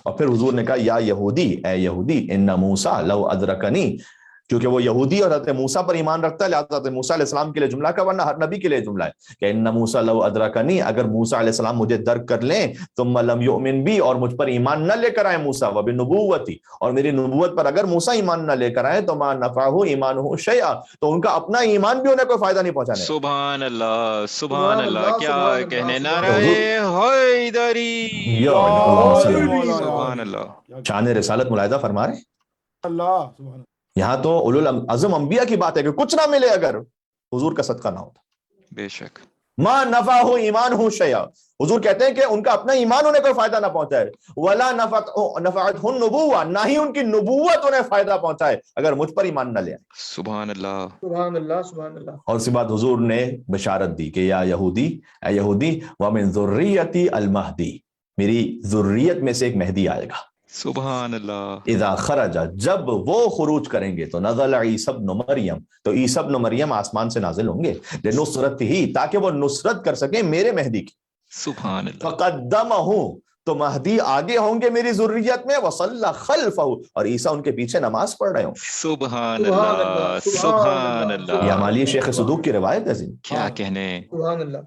اور پھر حضور نے کہا یا یہودی، اے یہودی، ان موسیٰ لو ادرکنی، کیونکہ وہ یہودی اور حضرت موسیٰ پر ایمان رکھتا ہے، لہٰذا حضرت موسیٰ علیہ السلام کے لیے جملہ کا، ورنہ ہر نبی کے لیے جملہ ہے کہ ان موسیٰ لو ادرکنی، اگر موسیٰ علیہ السلام مجھے درک کر لیں، ثم لم یؤمن بی، اور مجھ پر ایمان نہ لے کر آئے موسیٰ، وبنبوتی، اور میری نبوت پر اگر موسیٰ ایمان نہ لے کر آئے، تو ما نفعہ ایمانہ شیئا، تو ان کا اپنا ایمان بھی انہیں کوئی فائدہ نہیں پہنچانے۔ سبحان اللہ سبحان اللہ، کیا کہنے، نعرہ حیدری، سبحان اللہ۔ شان رسالت ملاحظہ فرما رہے ہیں، اللہ سبحان یہاں تو اولو العزم انبیاء کی بات ہے کہ کچھ نہ ملے اگر حضور کا صدقہ نہ ہوتا، بے شک، ما نفعہ ایمانہ شیئا، حضور کہتے ہیں کہ ان کا اپنا ایمان انہیں کوئی فائدہ نہ پہنچائے، ولا نفعتہ النبوہ، نہ ہی ان کی نبوت انہیں فائدہ پہنچائے اگر مجھ پر ایمان نہ لے آئے۔ سبحان اللہ سبحان اللہ سبحان اللہ۔ اور اسی بات حضور نے بشارت دی کہ یا یہودی، اے یہودی، ومن ذریتی المہدی، میری ذریت میں سے ایک مہدی آئے گا، سبحان اللہ۔ اذا خرج، جب وہ خروج کریں گے، تو نزل عیسی ابن مریم، تو عیسی ابن مریم آسمان سے نازل ہوں گے، لنصرت ہی، تاکہ وہ نصرت کر سکیں میرے مہدی کی، سبحان اللہ۔ فقدمہ، تو مہدی آگے ہوں گے میری ذریت میں، وصلی خلفہ، اور عیسیٰ ان کے پیچھے نماز پڑھ رہے ہوں۔ سبحان اللہ سبحان اللہ، یہ ہماری شیخ صدوق کی روایت ہے۔ کیا کہنے، سبحان اللہ۔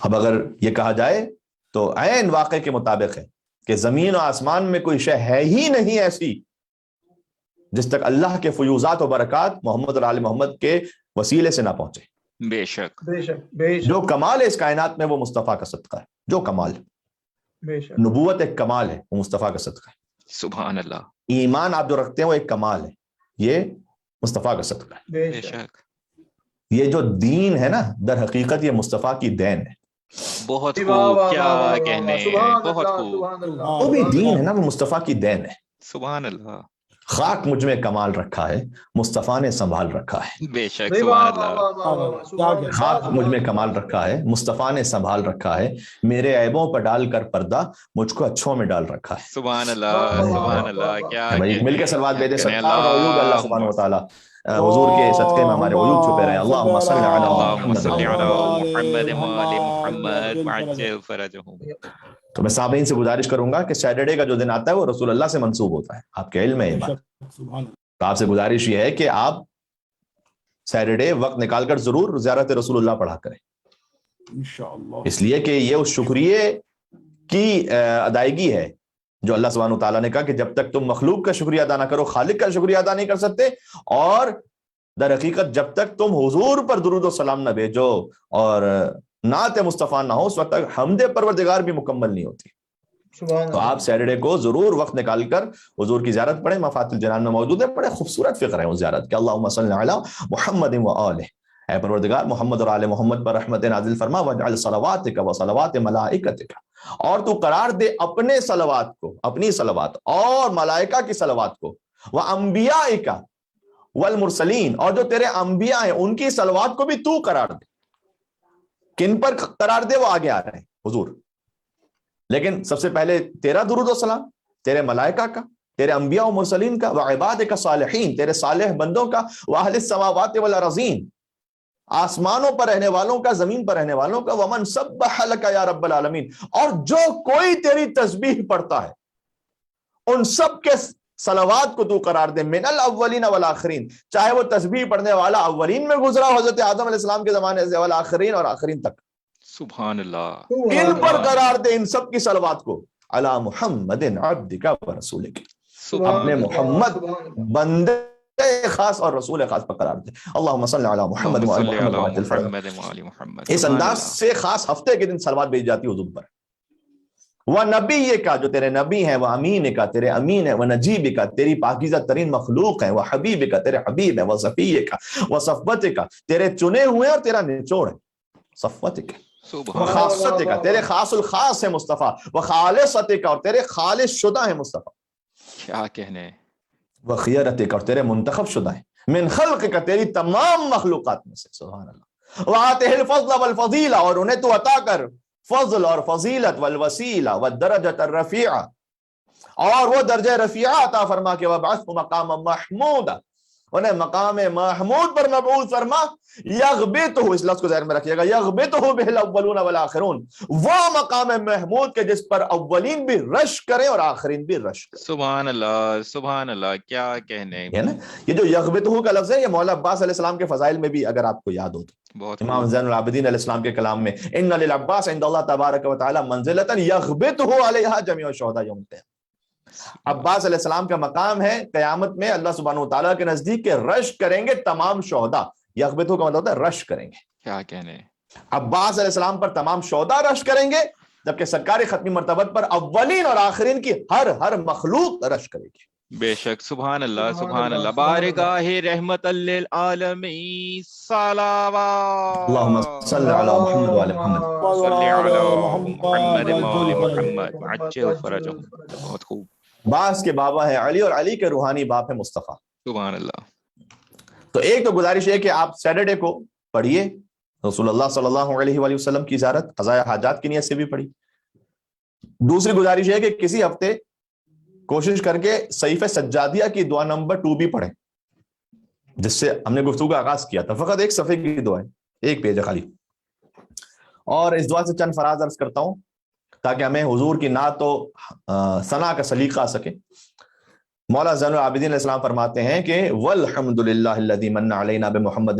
اب اگر یہ کہا جائے تو عین واقع کے مطابق ہے کہ زمین و آسمان میں کوئی شے ہے ہی نہیں ایسی جس تک اللہ کے فیوزات و برکات محمد اور آل محمد کے وسیلے سے نہ پہنچے۔ بے شک بے شک بے شک۔ جو کمال ہے اس کائنات میں وہ مصطفیٰ کا صدقہ ہے، جو کمال بے شک نبوت ایک کمال ہے، وہ مصطفیٰ کا صدقہ ہے. سبحان اللہ. ایمان آپ جو رکھتے ہیں وہ ایک کمال ہے، یہ مصطفیٰ کا صدقہ ہے. بے بے شک شک. یہ جو دین ہے نا، در حقیقت یہ مصطفیٰ کی دین ہے. بہت واہ واہ خوب، واہ کیا واہ واہ کہنے، سبحان بہت اللہ خوب. سبحان اللہ وہ بھی سبحان دین اللہ ہے نا، وہ مصطفیٰ کی دین ہے. سبحان اللہ. خاک مجھ میں کمال رکھا ہے، مصطفیٰ نے سنبھال رکھا ہے. بے شک. نہیں، سبحان واہ واہ اللہ. واہ واہ واہ سبحان اللہ خاک مجھ میں سبحان کمال اللہ رکھا ہے، مصطفیٰ نے سنبھال رکھا ہے. میرے عیبوں پر ڈال کر پردہ مجھ کو اچھوں میں ڈال رکھا ہے. سبحان واہ اللہ. واہ واہ سبحان واہ اللہ. واہ کیا بھائی کہنے، مل کے سلوات کیا بھیجیں، کہنے. ستار اور عیوب اللہ سبحانہ و تعالیٰ حضور کے صدقے میں ہمارے عیوب چھپے رہے. اللہم صلی علی اللہم محمد. صلی علی محمد وآل محمد وعجل فرجہم. تو میں سامعین سے گزارش کروں گا کہ سیٹرڈے کا جو دن آتا ہے وہ رسول اللہ سے منسوب ہوتا ہے. آپ کے علم میں یہ بات. تو آپ سے گزارش یہ ہے کہ آپ سیٹرڈے وقت نکال کر ضرور زیارت رسول اللہ پڑھا کریں، انشاءاللہ، اس لیے کہ یہ اس شکریہ کی ادائیگی ہے جو اللہ سبحانہ وتعالیٰ نے کہا کہ جب تک تم مخلوق کا شکریہ ادا نہ کرو، خالق کا شکریہ ادا نہیں کر سکتے. اور در حقیقت جب تک تم حضور پر درود و سلام نہ بھیجو اور نعت مصطفیٰ نہ ہو، اس وقت تک حمد پروردگار بھی مکمل نہیں ہوتی. سبحان تو آپ سیٹرڈے کو ضرور وقت نکال کر حضور کی زیارت پڑھیں. مفاتح الجنان میں موجود ہے، بڑے خوبصورت فقرہ ہے اس زیارت کے. اللہم صلی علی محمد و آلہ، اے پروردگار محمد اور آل محمد پر رحمت نازل فرما. واجعل صلواتک و صلوات ملائکتک، اور تو قرار دے اپنے صلوات کو، اپنی صلوات اور ملائکہ کی صلوات کو، وانبیائک والمرسلین، اور جو تیرے انبیاء ہیں ان کی صلوات کو بھی تو قرار دے. کن پر قرار دے وہ آگے آ رہے ہیں حضور، لیکن سب سے پہلے تیرا درود و سلام، تیرے ملائکہ کا، تیرے انبیاء و مرسلین کا، وعبادک صالحین، تیرے صالح بندوں کا، واہل السماوات والارضین، آسمانوں پر رہنے والوں کا، زمین پر رہنے والوں کا، ومن سبح لک یا رب العالمین، اور جو کوئی تیری تسبیح پڑھتا ہے ان سب کے صلوات کو تو قرار دے. من الاولین والآخرین، چاہے وہ تسبیح پڑھنے والا اولین میں گزرا حضرت آدم علیہ السلام کے زمانے سے، والآخرین، اور آخرین تک. سبحان اللہ. ان پر قرار دے ان سب کی صلوات کو. علی محمد عبدک و رسولک، اپنے محمد بندے خاص اور رسول خاص پر قرار دے. اللہم صلی علی محمد و آل محمد وعجل فرجہ. اس انداز سے خاص ہفتے کے دن صلوات بھیجی جاتی ہے حضور پر. وہ نبی کا، جو تیرے نبی ہیں، وہ امین کا، تیرے امین ہے، وہ نجیب کا، تیری پاکیزہ ترین مخلوق ہیں، وہ حبیب کا، تیرے حبیب ہے، وہ صفی کا، وہ صفوت کا، تیرے چنے ہوئے اور تیرا نچوڑ ہے. صفوت کا، وہ خاصت کا، تیرے خاص الخاص ہے مصطفیٰ. وہ خالصت کا، اور تیرے خالص شدہ ہے مصطفیٰ. کیا کہنے. وہ خیرت کا، اور تیرے منتخب شدہ ہے. من خلق کا، تیری تمام مخلوقات میں سے. سبحان اللہ. وآتہ الفضل والفضیلہ، اور انہیں تو عطا کر فضل اور فضیلت، والوسیلہ والدرجۃ الرفیعہ، اور وہ درجہ رفیعہ عطا فرما کے وابعثہ مقاما محمودا، انہیں مقام محمود پر مبعوث فرما. یغبطہ، اس لفظ کو ذہن میں رکھیے گا، یغبطہ بہ الاولون والآخرون، وہ مقام محمود کے جس پر اولین بھی رش کریں اور آخرین بھی رش کریں. سبحان اللہ. سبحان اللہ. کیا کہنے. ہے نا، یہ جو یغبطہ کا لفظ ہے یہ مولا عباس علیہ السلام کے فضائل میں بھی اگر آپ کو یاد ہو تو بہت امام زین العابدین علیہ السلام کے کلام میں ان للعباس عند اللہ تبارک و تعالی منزلۃ یغبطہ علیہا جمیع الشہداء یوم القیامہ. عباس علیہ السلام کا مقام ہے قیامت میں اللہ سبحانہ و تعالیٰ کے نزدیک کے رش کریں گے تمام شہداء. یغبطہ کا مطلب ہوتا ہے رش کریں گے. کیا کہنے. عباس علیہ السلام پر تمام شہداء رش کریں گے، جبکہ سرکار ختمی مرتبت پر اولین اور آخرین کی ہر مخلوق رش کرے گی. بے شک. سبحان اللہ. سبحان اللہ. بارگاہ رحمت للعالمین صلوات. اللہم صلی علی محمد وعلی محمد. صلی علی محمد وآل محمد وعجل فرجہم. بہت خوب. باس کے بابا ہے علی، اور علی کے روحانی باپ ہے مصطفیٰ. سبحان اللہ. تو ایک تو گزارش ہے کہ آپ سیٹرڈے کو پڑھیے رسول اللہ صلی اللہ علیہ وآلہ وسلم کی زیارت، قضاء حاجات کی نیت سے بھی پڑھی. دوسری گزارش ہے کہ کسی ہفتے کوشش کر کے صحیفہ سجادیہ کی دعا نمبر 2 بھی پڑھیں، جس سے ہم نے گفتگو کا آغاز کیا تھا. فقط ایک صفحے کی دعا ہے، ایک پیج ہے خالی. اور اس دعا سے چند فراز عرض کرتا ہوں تاکہ ہمیں حضور کی نعت و ثنا کا سلیقہ آ سکے. مولا زین العابدین علیہ السلام فرماتے ہیں کہ والحمد للہ الذی من علینا بمحمد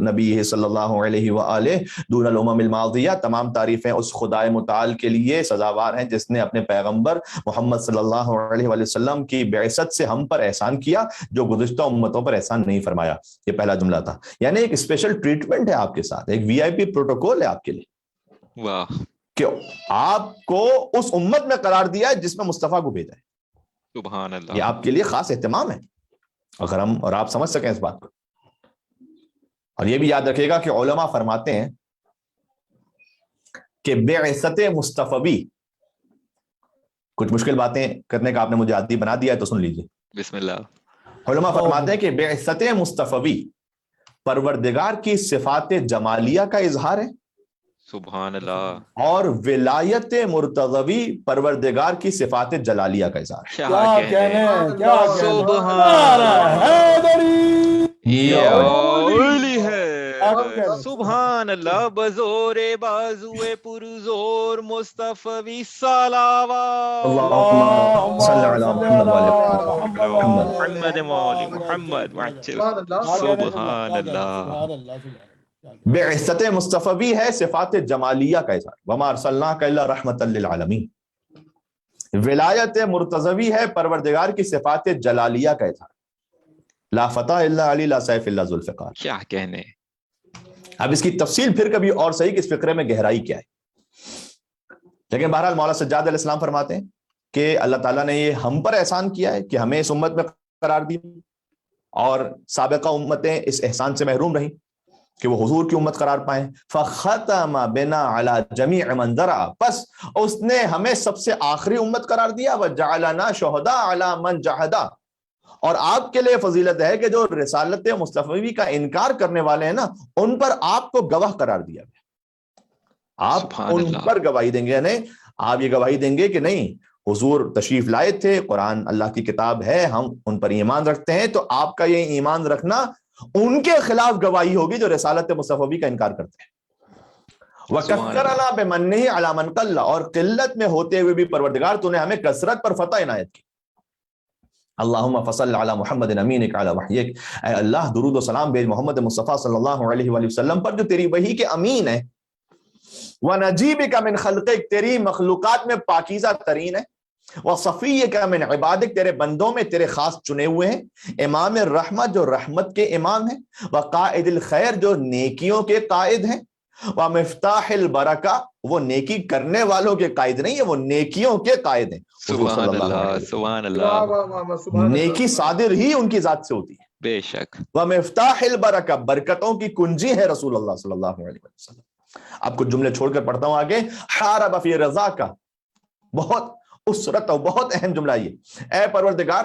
نبی صلی اللہ علیہ وآلہ دون الامم الماضیہ. تمام تعریفیں اس خدائے متعال کے لیے سزاوار ہیں جس نے اپنے پیغمبر محمد صلی اللہ علیہ وآلہ وسلم کی بعثت سے ہم پر احسان کیا جو گزشتہ امتوں پر احسان نہیں فرمایا. یہ پہلا جملہ تھا. یعنی ایک اسپیشل ٹریٹمنٹ ہے آپ کے ساتھ، ایک VIP پروٹوکول ہے آپ کے لیے. واہ. کہ آپ کو اس امت میں قرار دیا ہے جس میں مصطفیٰ کو بھیجا ہے. سبحان اللہ. یہ آپ کے لیے خاص اہتمام ہے اگر ہم اور آپ سمجھ سکیں اس بات کو. اور یہ بھی یاد رکھیے گا کہ علماء فرماتے ہیں کہ بعثت مصطفی، کچھ مشکل باتیں کرنے کا آپ نے مجھے عادی بنا دیا ہے تو سن لیجیے. بسم اللہ. علماء فرماتے ہیں کہ بعثت مصطفی پروردگار کی صفات جمالیہ کا اظہار ہے، سبحان اللہ. اور ولایت مرتضوی پروردگار کی صفات جلالیہ کا اظہار ہے. کیا کہنے. کیا سبحان حیدری یہ اولی ہے. کہنے. سبحان اللہ. بزور بازوئے پرزور مصطفی صلوات. اللہم صلی علی محمد وعلی محمد مولی محمد وعجل. سبحان اللہ. بعثت مصطفی ہے صفات جمالیہ کا اظہار، وما ارسلناک الا رحمۃ للعالمین. ولایت مرتضوی ہے پروردگار کی صفات جلالیہ کا اظہار، لا فتح الا علی لا سیف الا ذوالفقار. کیا کہنے. اب اس کی تفصیل پھر کبھی اور صحیح کہ اس فقرے میں گہرائی کیا ہے، لیکن بہرحال مولا سجاد علیہ السلام فرماتے ہیں کہ اللہ تعالیٰ نے یہ ہم پر احسان کیا ہے کہ ہمیں اس امت میں قرار دی، اور سابقہ امتیں اس احسان سے محروم رہیں کہ وہ حضور کی امت قرار پائیں. فختم بنا علی جمیع من درع، پس اس نے ہمیں سب سے آخری امت قرار دیا. وجعلنا شہداء علی من جحدا، اور آپ کے لیے فضیلت ہے کہ جو رسالت مصطفی کا انکار کرنے والے ہیں نا، ان پر آپ کو گواہ قرار دیا گیا. آپ ان پر گواہی دیں گے، یعنی آپ یہ گواہی دیں گے کہ نہیں حضور تشریف لائے تھے، قرآن اللہ کی کتاب ہے، ہم ان پر ایمان رکھتے ہیں. تو آپ کا یہ ایمان رکھنا ان کے خلاف گواہی ہوگی جو رسالت مصطفی کا انکار کرتے ہیں. وَكَثَّرَنَا بِمَنِّهِ عَلَى مَنْ قَلَّ، اور قلت میں ہوتے ہوئے بھی پروردگار تو نے ہمیں کثرت پر فتح عنایت کی. اللہم فصل علی محمد امینک علی وحیک، اے اللہ درود و سلام بھیج محمد مصطفیٰ صلی اللہ علیہ وآلہ وسلم پر جو تیری وحی کے امین ہے. وَنَجِيبِكَ مِنْ خَلْقِكَ، تیری مخلوقات میں پاکیزہ ترین ہے. وَصَفِيِّكَ مِنْ عِبَادِكَ، تیرے بندوں میں تیرے خاص چنے ہوئے ہیں. امام الرحمت، جو رحمت کے امام ہیں. وقائد الخیر، جو نیکیوں کے قائد ہیں. ومفتاح البرکہ، وہ نیکی کرنے والوں کے قائد نہیں ہے، وہ نیکیوں کے قائد ہیں. سبحان اللہ. سبحان اللہ. نیکی صادر ہی ان کی ذات سے ہوتی ہے. بے شک. ومفتاح البرکہ، برکتوں کی کنجی ہے رسول اللہ صلی اللہ علیہ وسلم. آپ کچھ جملے چھوڑ کر پڑھتا ہوں آگے. حارب فی رضا کا، بہت اسرت اور بہت اہم جملہ یہ. اے پروردگار،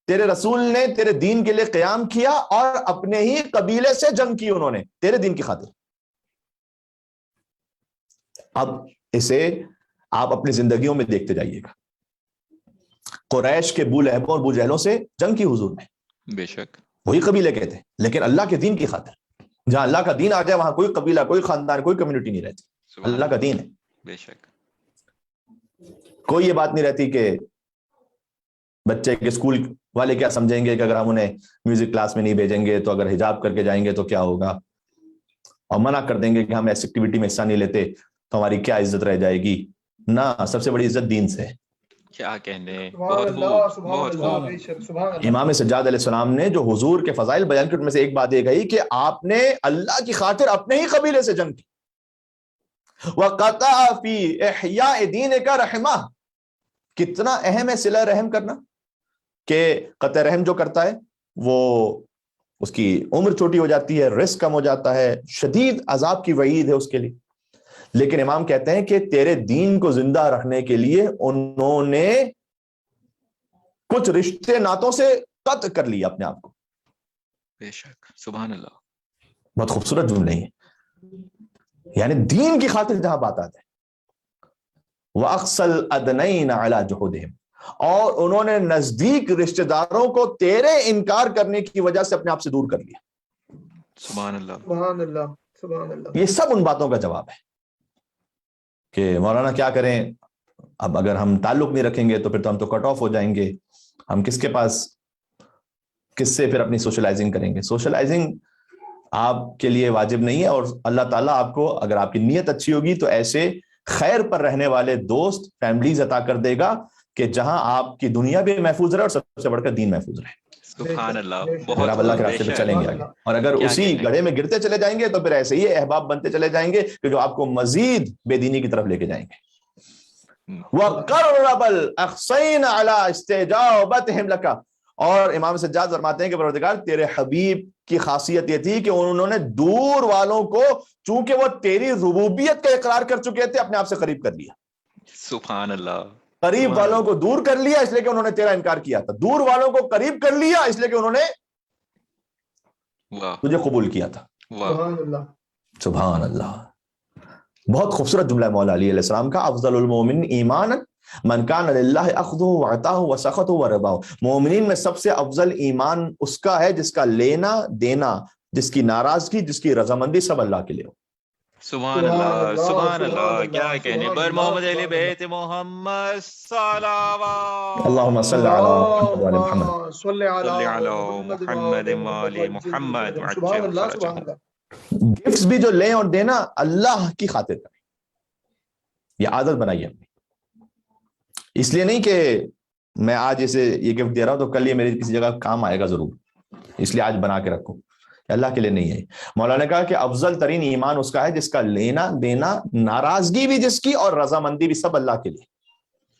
تیرے رسول نے تیرے دین کے لیے قیام کیا اور اپنے ہی قبیلے سے جنگ کی انہوں نے تیرے دین کی خاطر. اب اسے آپ اپنی زندگیوں میں دیکھتے جائیے گا. قریش کے بو لہب اور بو جہلوں سے جنگ کی حضور نے، بے شک وہی قبیلے کہتے ہیں، لیکن اللہ کے دین کی خاطر. جہاں اللہ کا دین آ جائے وہاں کوئی قبیلہ، کوئی خاندان، کوئی کمیونٹی نہیں رہتی. اللہ کا دین ہے. بے شک. کوئی یہ بات نہیں رہتی کہ بچے کے اسکول والے کیا سمجھیں گے کہ اگر ہم انہیں میوزک کلاس میں نہیں بھیجیں گے تو اگر حجاب کر کے جائیں گے تو کیا ہوگا، اور منع کر دیں گے کہ ہم ایسی ایکٹیویٹی میں حصہ نہیں لیتے تو ہماری کیا عزت رہ جائے گی. نہ، سب سے بڑی عزت دین سے ہے. کیا کہنے. امام سجاد علیہ السلام نے جو حضور کے فضائل بیان کیے ان میں سے ایک بات یہ کہی کہ آپ نے اللہ کی خاطر اپنے ہی قبیلے سے جنگ کی. وَقَطَعَ فِي إِحْيَاءِ دِينِكَ رَحِمَهُ، کتنا اہم ہے صلہ رحم کرنا، کہ قطع رحم جو کرتا ہے وہ اس کی عمر چھوٹی ہو جاتی ہے، رزق کم ہو جاتا ہے، شدید عذاب کی وعید ہے اس کے لیے. لیکن امام کہتے ہیں کہ تیرے دین کو زندہ رکھنے کے لیے انہوں نے کچھ رشتے ناتوں سے قطع کر لیا اپنے آپ کو. بے شک. سبحان اللہ. بہت خوبصورت جملے ہیں، یعنی دین کی خاطر جہاں بات آتے ہیں. وَأَقْصَى الْأَدْنَيْنَ عَلَى جُحُودِهِمْ، اور انہوں نے نزدیک رشتہ داروں کو تیرے انکار کرنے کی وجہ سے اپنے آپ سے دور کر لیا. سبحان اللہ. سبحان اللہ. سبحان اللہ. یہ سب ان باتوں کا جواب ہے کہ مولانا کیا کریں، اب اگر ہم تعلق نہیں رکھیں گے تو پھر تو ہم تو کٹ آف ہو جائیں گے، ہم کس کے پاس، کس سے پھر اپنی سوشلائزنگ کریں گے. سوشلائزنگ آپ کے لیے واجب نہیں ہے، اور اللہ تعالیٰ آپ کو اگر آپ کی نیت اچھی ہوگی تو ایسے خیر پر رہنے والے دوست، فیملیز عطا کر دے گا کہ جہاں آپ کی دنیا بھی محفوظ رہے اور سب سے بڑھ کر دین محفوظ رہے. سبحان اللہ، اگر بہت آپ اللہ کے بے راستے پہ شک، چلیں گے آگے، اور اگر کیا اسی کہنے۔ گڑھے میں گرتے چلے جائیں گے تو پھر ایسے ہی احباب بنتے چلے جائیں گے کہ جو آپ کو مزید بے دینی کی طرف لے کے جائیں گے۔ وَقَرَّبَ الْأَخْصَيْنَ عَلَىٰ اسْتِجَابَتِهِمْ لَكَ، اور امام سجاد فرماتے ہیں کہ پروردگار تیرے حبیب کی خاصیت یہ تھی کہ انہوں نے دور والوں کو، چونکہ وہ تیری ربوبیت کا اقرار کر چکے تھے، اپنے آپ سے قریب کر لیا۔ سبحان اللہ، قریب سبحان والوں اللہ، کو دور کر لیا اس لیے کہ انہوں نے تیرا انکار کیا تھا، دور والوں کو قریب کر لیا اس لیے کہ انہوں نے واہ تجھے قبول کیا تھا۔ واہ، سبحان اللہ، سبحان اللہ، بہت خوبصورت جملہ ہے مولا علی علیہ السلام کا، افضل المومن ایمانا من کان للہ اخذہ وعطاہ وسخطہ ورضاہ، مومنین میں سب سے افضل ایمان اس کا ہے جس کا لینا دینا، جس کی ناراضگی، جس کی رضامندی سب اللہ کے لیے ہو۔ سبحان اللہ، سبحان اللہ، سبحان کیا اللہ، کہنے۔ سبحان بر اللہ، محمد علی سبحان بیت محمد صلوات، اللہم صلی علی محمد وعلی محمد۔ اللہم صلی صلی علی علی محمد محمد وآل وآل محمد محمد۔ سبحان وعجل اللہ، سبحان فرجہم۔ اللہ، گفٹس بھی جو لیں اور دینا اللہ کی خاطر کریں، یہ عادت بنائیے اپنی، اس لیے نہیں کہ میں آج اسے یہ گفٹ دے رہا ہوں تو کل یہ میری کسی جگہ کام آئے گا ضرور، اس لیے آج بنا کے رکھوں، اللہ کے لیے نہیں ہے۔ مولانا نے کہا کہ افضل ترین ایمان اس کا ہے جس کا لینا دینا، ناراضگی بھی جس کی اور رضامندی بھی سب اللہ کے لیے،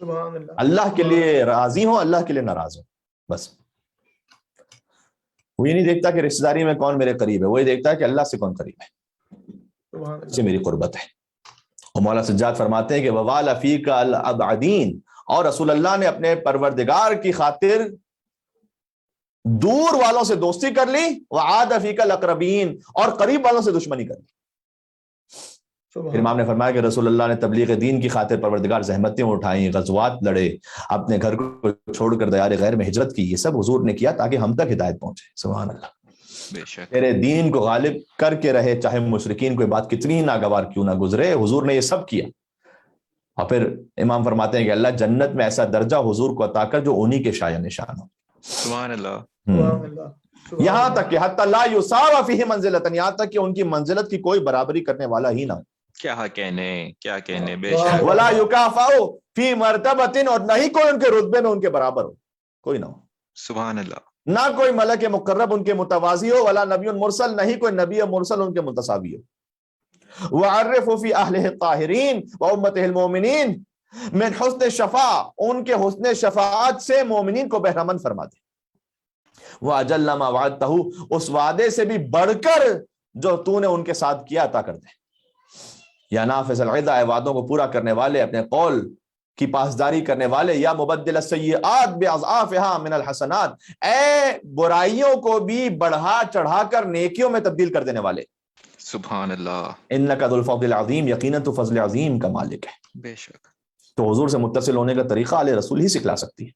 سبحان اللہ، اللہ کے لیے راضی ہوں، اللہ کے لیے ناراض ہوں، بس۔ وہ یہ نہیں دیکھتا کہ رشتہ داری میں کون میرے قریب ہے، وہ یہ دیکھتا ہے کہ اللہ سے کون قریب ہے، سبحان اس سے اللہ، میری قربت ہے۔ اور مولا سجاد فرماتے ہیں کہ وَوَالَ فِيكَ الْأَبْعَدِينَ، اور رسول اللہ نے اپنے پروردگار کی خاطر دور والوں سے دوستی کر لی، وَعَادَ فِيكَ الْأَقْرَبِينَ، اور قریب والوں سے دشمنی کر لی۔ پھر امام نے فرمایا کہ رسول اللہ نے تبلیغ دین کی خاطر پروردگار زحمتیں اٹھائیں، غزوات لڑے، اپنے گھر کو چھوڑ کر دیار غیر میں ہجرت کی، یہ سب حضور نے کیا تاکہ ہم تک ہدایت پہنچے۔ سبحان اللہ، بے شک، تیرے دین کو غالب کر کے رہے، چاہے مشرکین کوئی بات کتنی ناگوار کیوں نہ گزرے، حضور نے یہ سب کیا۔ اور پھر امام فرماتے ہیں کہ اللہ جنت میں ایسا درجہ حضور کو عطا کر جو انہی کے شایع نشان ہو۔ سبحان اللہ، سبحان اللہ، سبحان یہاں اللہ، تک کہ حتی لا یساوی فیہ منزلۃ، یہاں تک کہ ان کی منزلت کی کوئی برابری کرنے والا ہی نہ ہو۔ کیا کہنے، کیا کہنے، بے شک، ولا یکافأ فی مرتبۃ، اور نہ ہی کوئی ان کے رتبے میں ان کے برابر ہو، کوئی نہ ہو، سبحان اللہ، نہ کوئی ملک مقرب ان کے متوازی ہو، ولا نبی مرسل، نہ ہی کوئی نبی مرسل ان کے متساوی ہو۔ وعرف فی اہلہ الطاہرین وامتہ المؤمنین من حسن شفاع، ان کے حسن شفاعت سے مومنین کو بہرمند فرما دے۔ وَأَجَلَّ مَا وَعَدتَّهُ، اس وعدے سے بھی بڑھ کر جو تو نے ان کے ساتھ کیا عطا کر دے۔ یا نافذ العدہ، وعدوں کو پورا کرنے والے، اپنے قول کی پاسداری کرنے والے، یا مبدل السیئات باضعافها من الحسنات، اے برائیوں کو بھی بڑھا چڑھا کر نیکیوں میں تبدیل کر دینے والے۔ سبحان اللہ، انک ذو الفضل العظیم، یقیناً تو فضل عظیم کا مالک ہے۔ بے شک، تو حضور سے متصل ہونے کا طریقہ آل رسول ہی سکھلا سکتی ہے۔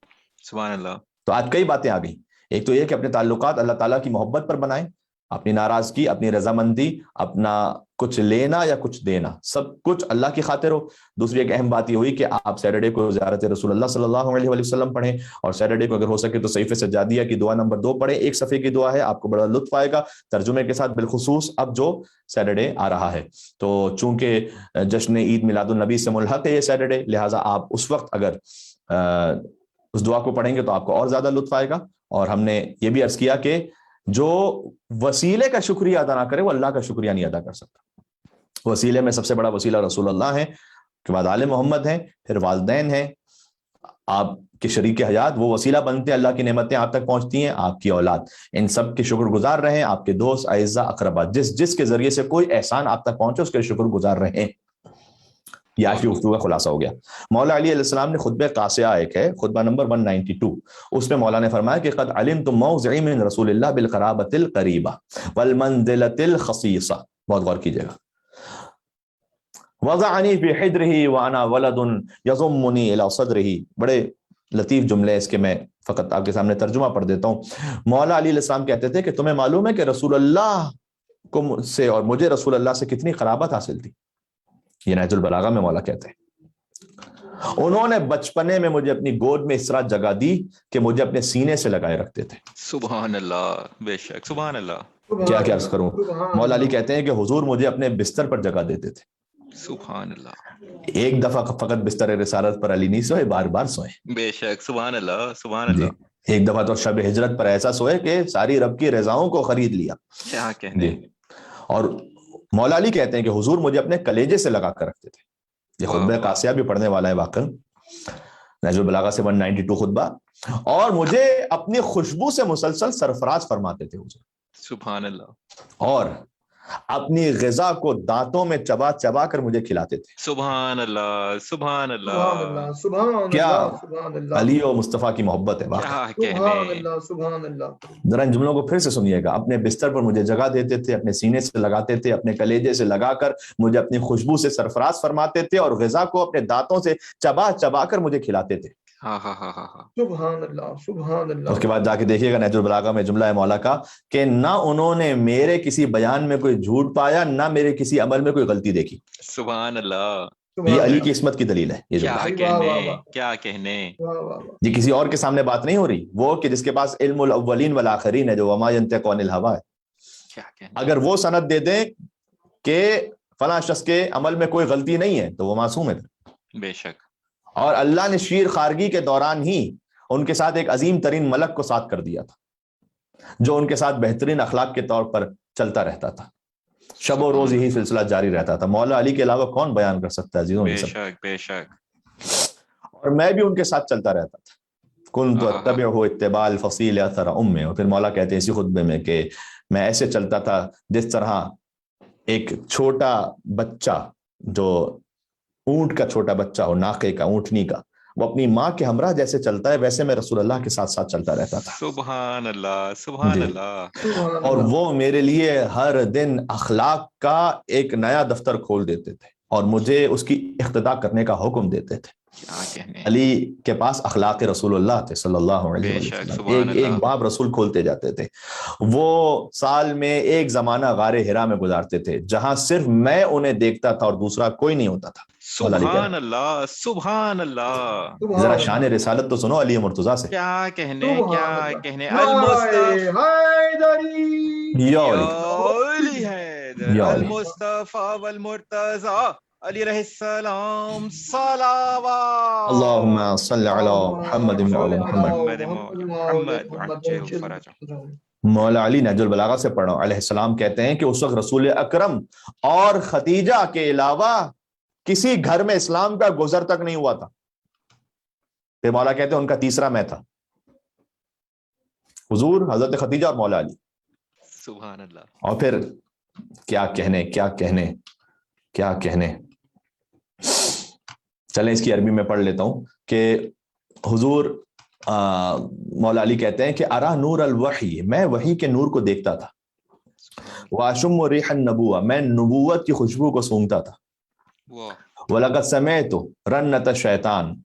سبحان اللہ، تو آج کئی باتیں آ گئیں، ایک تو یہ کہ اپنے تعلقات اللہ تعالیٰ کی محبت پر بنائیں، اپنی ناراضگی، اپنی رضامندی، اپنا کچھ لینا یا کچھ دینا، سب کچھ اللہ کی خاطر ہو۔ دوسری ایک اہم بات یہ ہوئی کہ آپ سیٹرڈے کو زیارت رسول اللہ صلی اللہ علیہ وسلم پڑھیں، اور سیٹرڈے کو اگر ہو سکے تو صحیفہ سجادیہ کی دعا نمبر 2 پڑھیں، ایک صفحے کی دعا ہے، آپ کو بڑا لطف آئے گا ترجمے کے ساتھ، بالخصوص اب جو سیٹرڈے آ رہا ہے۔ تو چونکہ جشن عید میلاد النبی سے ملحق ہے یہ سیٹرڈے، لہٰذا آپ اس وقت اگر اس دعا کو پڑھیں گے تو آپ کو اور زیادہ لطف آئے گا۔ اور ہم نے یہ بھی عرض کیا کہ جو وسیلے کا شکریہ ادا نہ کرے وہ اللہ کا شکریہ نہیں ادا کر سکتا۔ وسیلے میں سب سے بڑا وسیلہ رسول اللہ ہے، کے بعد آل محمد ہیں، پھر والدین ہیں، آپ کے شریک حیات، وہ وسیلہ بنتے ہیں، اللہ کی نعمتیں آپ تک پہنچتی ہیں، آپ کی اولاد، ان سب کے شکر گزار رہیں، آپ کے دوست، اعزاء، اقربا، جس کے ذریعے سے کوئی احسان آپ تک پہنچے اس کے شکر گزار رہیں۔ یہ آج کی گفتگو کا خلاصہ ہو گیا۔ مولا علی علیہ السلام نے خطبہ قاصیہ ایک ہے، خطبہ نمبر 192، اس میں مولا نے فرمایا کہ قد علمت موضعی من رسول اللہ بالقرابۃ القریبہ والمنزلۃ الخصیصہ، بہت غور کیجیے گا۔ وضعنی فی حجرہ وانا ولد یضمنی الی صدرہ، بڑے لطیف جملے اس کے، میں فقط آپ کے سامنے ترجمہ پڑھ دیتا ہوں۔ مولا علی علیہ السلام کہتے تھے کہ تمہیں معلوم ہے کہ رسول اللہ کو سے اور مجھے رسول اللہ سے کتنی قرابت حاصل تھی۔ یہ نہج البلاغہ میں مولا کہتے ہیں انہوں نے بچپنے میں مجھے اپنی گود میں اس طرح جگہ دی کہ مجھے اپنے سینے سے لگائے رکھتے تھے۔ سبحان اللہ، بے شک، سبحان اللہ، کیا کیا عرض کروں، مولا علی کہتے ہیں کہ حضور مجھے اپنے بستر پر جگہ دیتے تھے۔ سبحان اللہ، ایک دفعہ فقط بستر رسالت پر علی نہیں سوئے، بار بار سوئے۔ بے شک، سبحان اللہ، سبحان اللہ، ایک دفعہ تو شب ہجرت پر ایسا سوئے کہ ساری رب کی رضاؤں کو خرید لیا. کیا کہنے. اور مولا علی کہتے ہیں کہ حضور مجھے اپنے کلیجے سے لگا کر رکھتے تھے. یہ خطبہ قاسیہ بھی پڑھنے والا ہے واقعا، نہج البلاغہ سے 192 خطبہ. اور مجھے اپنی خوشبو سے مسلسل سرفراز فرماتے تھے حضور. سبحان اللہ. اور اپنی غذا کو دانتوں میں چبا چبا کر مجھے کھلاتے تھے. سبحان اللہ. سبحان سبحان اللہ. اللہ سبحان کیا اللہ سبحان اللہ علی و مصطفیٰ کی محبت ہے واقعا. کیا سبحان کہنے. اللہ سبحان اللہ. ذرا ان جملوں کو پھر سے سنیے گا. اپنے بستر پر مجھے جگہ دیتے تھے، اپنے سینے سے لگاتے تھے، اپنے کلیجے سے لگا کر مجھے اپنی خوشبو سے سرفراز فرماتے تھے، اور غذا کو اپنے دانتوں سے چبا چبا کر مجھے کھلاتے تھے. سبحان اللہ سبحان اللہ. اس کے بعد جا کے دیکھیے گا نہج البلاغہ میں جملہ ہے مولا کا کہ نہ انہوں نے میرے کسی بیان میں کوئی جھوٹ پایا، نہ میرے کسی عمل میں کوئی غلطی دیکھی. سبحان اللہ. یہ علی کی عصمت کی دلیل ہے. یہ کیا جملہ کہنے. کیا کہنے. یہ کسی اور کے سامنے بات نہیں ہو رہی، وہ کہ جس کے پاس علم الاولین والآخرین ہے، جو وما ينطق عن الهوى ہے. کیا کہنے. اگر وہ سند دے دیں کہ فلاں شخص کے عمل میں کوئی غلطی نہیں ہے تو وہ معصوم ہے. بے شک. اور اللہ نے شیر خارگی کے دوران ہی ان کے ساتھ ایک عظیم ترین ملک کو ساتھ کر دیا تھا، جو ان کے ساتھ بہترین اخلاق کے طور پر چلتا رہتا تھا. شب و روز یہی سلسلہ جاری رہتا تھا. مولا علی کے علاوہ کون بیان کر سکتا ہے عزیزوں. بے شک بے شک. اور میں بھی ان کے ساتھ چلتا رہتا تھا. کنت اتبعہ اتباع الفصیل اثر امہ. اور پھر مولا کہتے ہیں اسی خطبے میں کہ میں ایسے چلتا تھا جس طرح ایک چھوٹا بچہ، جو اونٹ کا چھوٹا بچہ ہو، ناقے کا، اونٹنی کا، وہ اپنی ماں کے ہمراہ جیسے چلتا ہے ویسے میں رسول اللہ کے ساتھ ساتھ چلتا رہتا تھا. سبحان اللہ سبحان اللہ. اور وہ میرے لیے ہر دن اخلاق کا ایک نیا دفتر کھول دیتے تھے اور مجھے اس کی اقتدا کرنے کا حکم دیتے تھے. علی کے پاس اخلاق رسول اللہ تھے صلی اللہ علیہ وسلم. ایک باب رسول کھولتے جاتے تھے. وہ سال میں ایک زمانہ غار حرا میں گزارتے تھے جہاں صرف میں انہیں دیکھتا تھا اور دوسرا کوئی نہیں ہوتا تھا. سبحان اللہ سبحان اللہ. ذرا شان رسالت تو سنو علی مرتضیٰ سے. کیا کہنے. کیا کہنے. المصطفیٰ والمرتضیٰ علی علیہ السلام صلوات. اللہم صلی علی محمد وعلی محمد. مولا علی نہج البلاغہ سے پڑھو. علیہ السلام کہتے ہیں کہ اس وقت رسول اکرم اور خدیجہ کے علاوہ کسی گھر میں اسلام کا گزر تک نہیں ہوا تھا. پھر مولا کہتے ہیں ان کا تیسرا میں تھا، حضور، حضرت خدیجہ اور مولا علی. سبحان اللہ. اور پھر کیا کہنے کیا کہنے کیا کہنے. چلیں اس کی عربی میں پڑھ لیتا ہوں کہ حضور مولا علی کہتے ہیں کہ ارا نور الوحی، میں وحی کے نور کو دیکھتا تھا. واشم ریح النبوہ، میں نبوت کی خوشبو کو سونگتا تھا. وَلَقَدْ سَمِعْتُ رَنَّةَ الشَّيْطَانِ،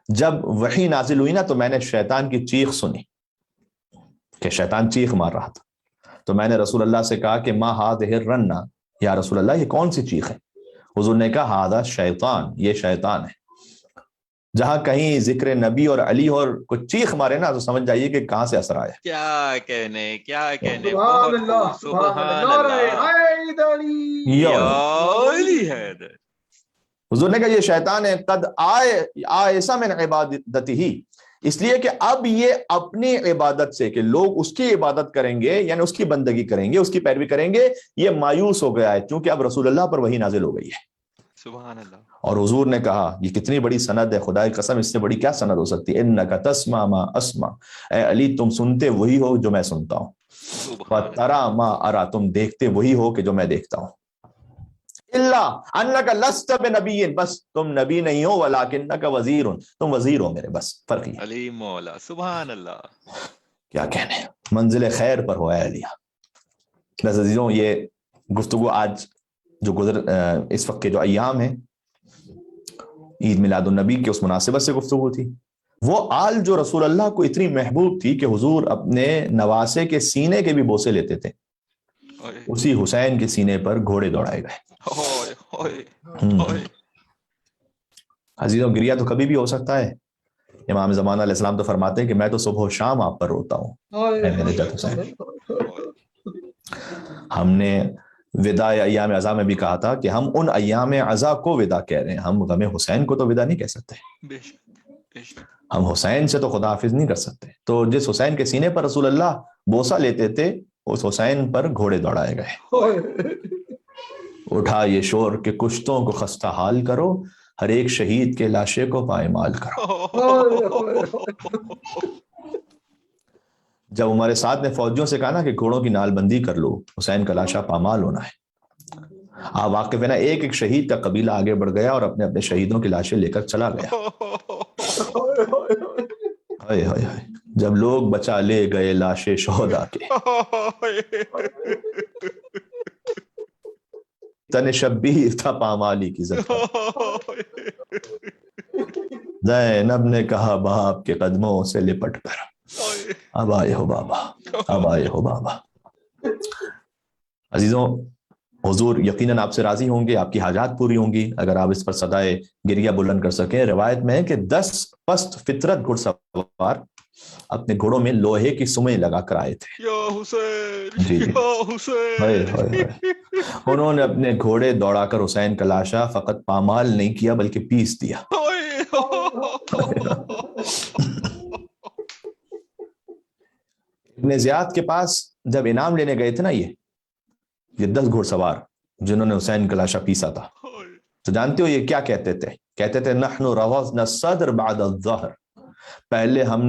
جب وحی نازل ہوئی نا تو میں نے شیطان کی چیخ سنی کہ شیطان چیخ مار رہا تھا. تو میں نے رسول اللہ سے کہا کہ ما هذه الرنہ، یا رسول اللہ یہ کون سی چیخ ہے؟ حضور نے کہا هذا شیطان، یہ شیطان ہے. جہاں کہیں ذکر نبی اور علی اور کچھ چیخ مارے نا تو سمجھ جائیے کہ کہاں سے اثر آیا. کیا کہنے کیا کہنے. سبحان اللہ سبحان اللہ. حضور نے کہا یہ شیطان ہے. قد آئسا من عبادتہ، اس لیے کہ اب یہ اپنی عبادت سے، کہ لوگ اس کی عبادت کریں گے یعنی اس کی بندگی کریں گے، اس کی پیروی کریں گے، یہ مایوس ہو گیا ہے کیونکہ اب رسول اللہ پر وحی نازل ہو گئی ہے. سبحان اللہ. اور حضور نے کہا یہ کتنی بڑی سند ہے، خدا کی قسم اس سے بڑی کیا سند ہو سکتی ہے. انک تسمع ما اسمع، اے علی تم سنتے وہی ہو جو میں سنتا ہوں. وترى ما ارى، تم دیکھتے وہی ہو کہ جو میں دیکھتا ہوں. الا انک لست بنبی، بس تم نبی نہیں ہو، ولکنک وزیر، تم وزیر ہو میرے، بس فرق یہ. علی مولا سبحان اللہ. کیا کہنے. منزل خیر پر ہو اے علی. بس عزیزوں یہ گفتگو آج جو گزر اس وقت کے جو ایام ہیں، عید میلاد النبی کے اس مناسبت سے گفتگو تھی. وہ آل جو رسول اللہ کو اتنی محبوب تھی کہ حضور اپنے نواسے کے سینے کے بھی بوسے لیتے تھے. اسی حسین کے سینے پر گھوڑے دوڑائے گئے. عزیزوں گریا تو کبھی بھی ہو سکتا ہے. امام زمان علیہ السلام تو فرماتے ہیں کہ میں تو صبح و شام آپ پر روتا ہوں اے میرے جد حسین. ہم نے وداع ایام عزا میں بھی کہا تھا کہ ہم ان ایام عزا کو وداع کہہ رہے ہیں، ہم غم حسین کو تو وداع نہیں کہہ سکتے. ہم حسین سے تو خدا حافظ نہیں کر سکتے. تو جس حسین کے سینے پر رسول اللہ بوسہ لیتے تھے اس حسین پر گھوڑے دوڑائے گئے. اٹھا یہ شور کہ کشتوں کو خستہ حال کرو، ہر ایک شہید کے لاشے کو پائمال کرو. جب ہمارے ساتھ نے فوجیوں سے کہا نا کہ گھوڑوں کی نال بندی کر لو، حسین کا لاشا پامال ہونا ہے. آپ واقف ہے نا، ایک ایک شہید کا قبیلہ آگے بڑھ گیا اور اپنے اپنے شہیدوں کی لاشیں لے کر چلا گیا. ہائے ہائے ہائے، جب لوگ بچا لے گئے لاشیں شہداء کے، تن شبیر تھا پامالی کی زد. زینب نے کہا باپ کے قدموں سے لپٹ کر اب آئے ہو بابا، اب آئے ہو بابا. عزیزوں، حضور یقیناً آپ سے راضی ہوں گے، آپ کی حاجات پوری ہوں گی اگر آپ اس پر صدائے گریہ بلند کر سکیں. روایت میں ہے کہ 10 پست فطرت گھڑ سوار اپنے گھوڑوں میں لوہے کی سمیں لگا کر آئے تھے. یا حسین، جی یا حسین. ہائے ہائے ہائے. انہوں نے اپنے گھوڑے دوڑا کر حسین کا لاشا فقط پامال نہیں کیا بلکہ پیس دیا. ابن زیاد کے پاس جب انعام لینے گئے تھے نا یہ 10 گھوڑ سوار جنہوں نے حسین کا لاشا پیسا تھا، تو جانتے ہو یہ کیا کہتے تھے؟ کہتے تھے نحن روضنا الصدر بعد الظہر، پہلے ہم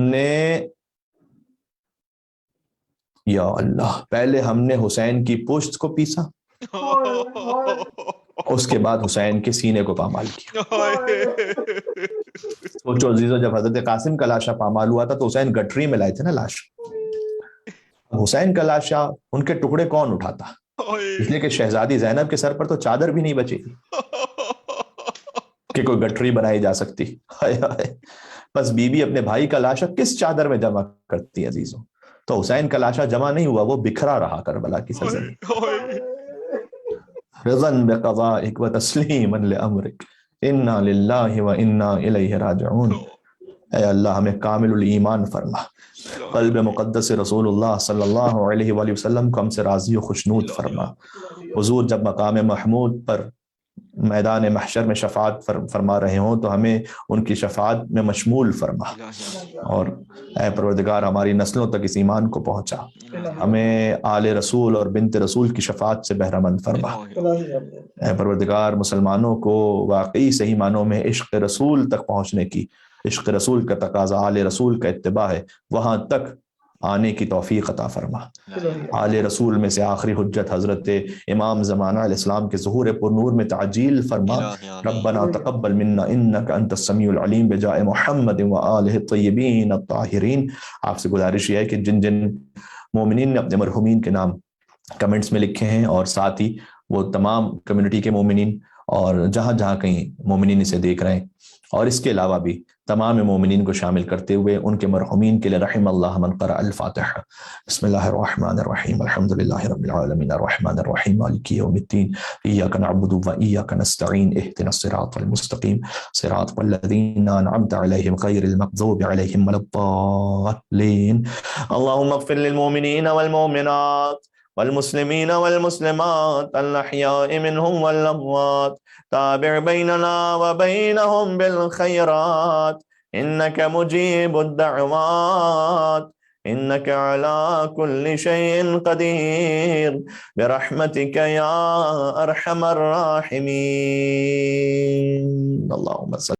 نے حسین کی پشت کو پیسا، اس کے بعد حسین کے سینے کو پامال کیا. سوچو عزیزو، جب حضرت قاسم کا لاشا پامال ہوا تھا تو حسین گٹری میں لائے تھے نا لاش. حسین کا لاشا ان کے ٹکڑے کون اٹھاتا؟ اس لیے کہ شہزادی زینب کے سر پر تو چادر بھی نہیں بچی کہ کوئی گٹری بنائی جا سکتی. بس بی بی اپنے بھائی کا لاشا کس چادر میں جمع کرتی ہے عزیزوں؟ تو حسین کا لاشا جمع نہیں ہوا، وہ بکھرا رہا کربلا کی سرزمین. رضا بقضائک و تسلیما لامرک انا للہ و انا الیہ راجعون. اے اللہ ہمیں کامل الایمان فرما، قلب مقدس رسول اللہ صلی اللہ علیہ وآلہ وسلم کو ہم سے راضی و خوشنود فرما. حضور جب مقام محمود پر میدان محشر میں شفاعت فرما رہے ہوں تو ہمیں ان کی شفاعت میں مشمول فرما، اور اے پروردگار ہماری نسلوں تک اس ایمان کو پہنچا، ہمیں آل رسول اور بنت رسول کی شفاعت سے بہرہ مند فرما. اے پروردگار مسلمانوں کو واقعی صحیح معنوں میں عشق رسول تک پہنچنے کی، عشق رسول کا تقاضا آل رسول کا اتباع ہے، وہاں تک آنے کی توفیق عطا فرما. آل رسول میں سے آخری حجت حضرت امام زمانہ علیہ السلام کے ظہور پر نور میں تعجیل فرما. ربنا تقبل منا انک انت السمیع العلیم بجاہ محمد و آلہ الطیبین الطاہرین. آپ سے گزارش یہ ہے کہ جن جن مومنین نے اپنے مرحومین کے نام کمنٹس میں لکھے ہیں، اور ساتھ ہی وہ تمام کمیونٹی کے مومنین اور جہاں جہاں کہیں مومنین اسے دیکھ رہے ہیں، اور اس کے علاوہ بھی تمام مومنین کو شامل کرتے ہوئے ان کے مرحومین کے لیے رحم اللہ من قرأ الفاتحہ. بسم اللہ الرحمن الرحیم، الحمدللہ رب العالمین، الرحمن الرحیم، مالک یوم الدین، ایاک نعبد و ایاک نستعین، اہدنا الصراط المستقیم، صراط الذین انعمت علیہم غیر المغضوب علیہم ولا الضالین. اللہم اغفر للمؤمنین والمؤمنات والمسلمین والمسلمات الاحیاء منهم والاموات، تابع بیننا وبینہم بالخیرات انک مجیب الدعوات انک علی کل شیء قدیر برحمتک یا ارحم الراحمین. اللہم صل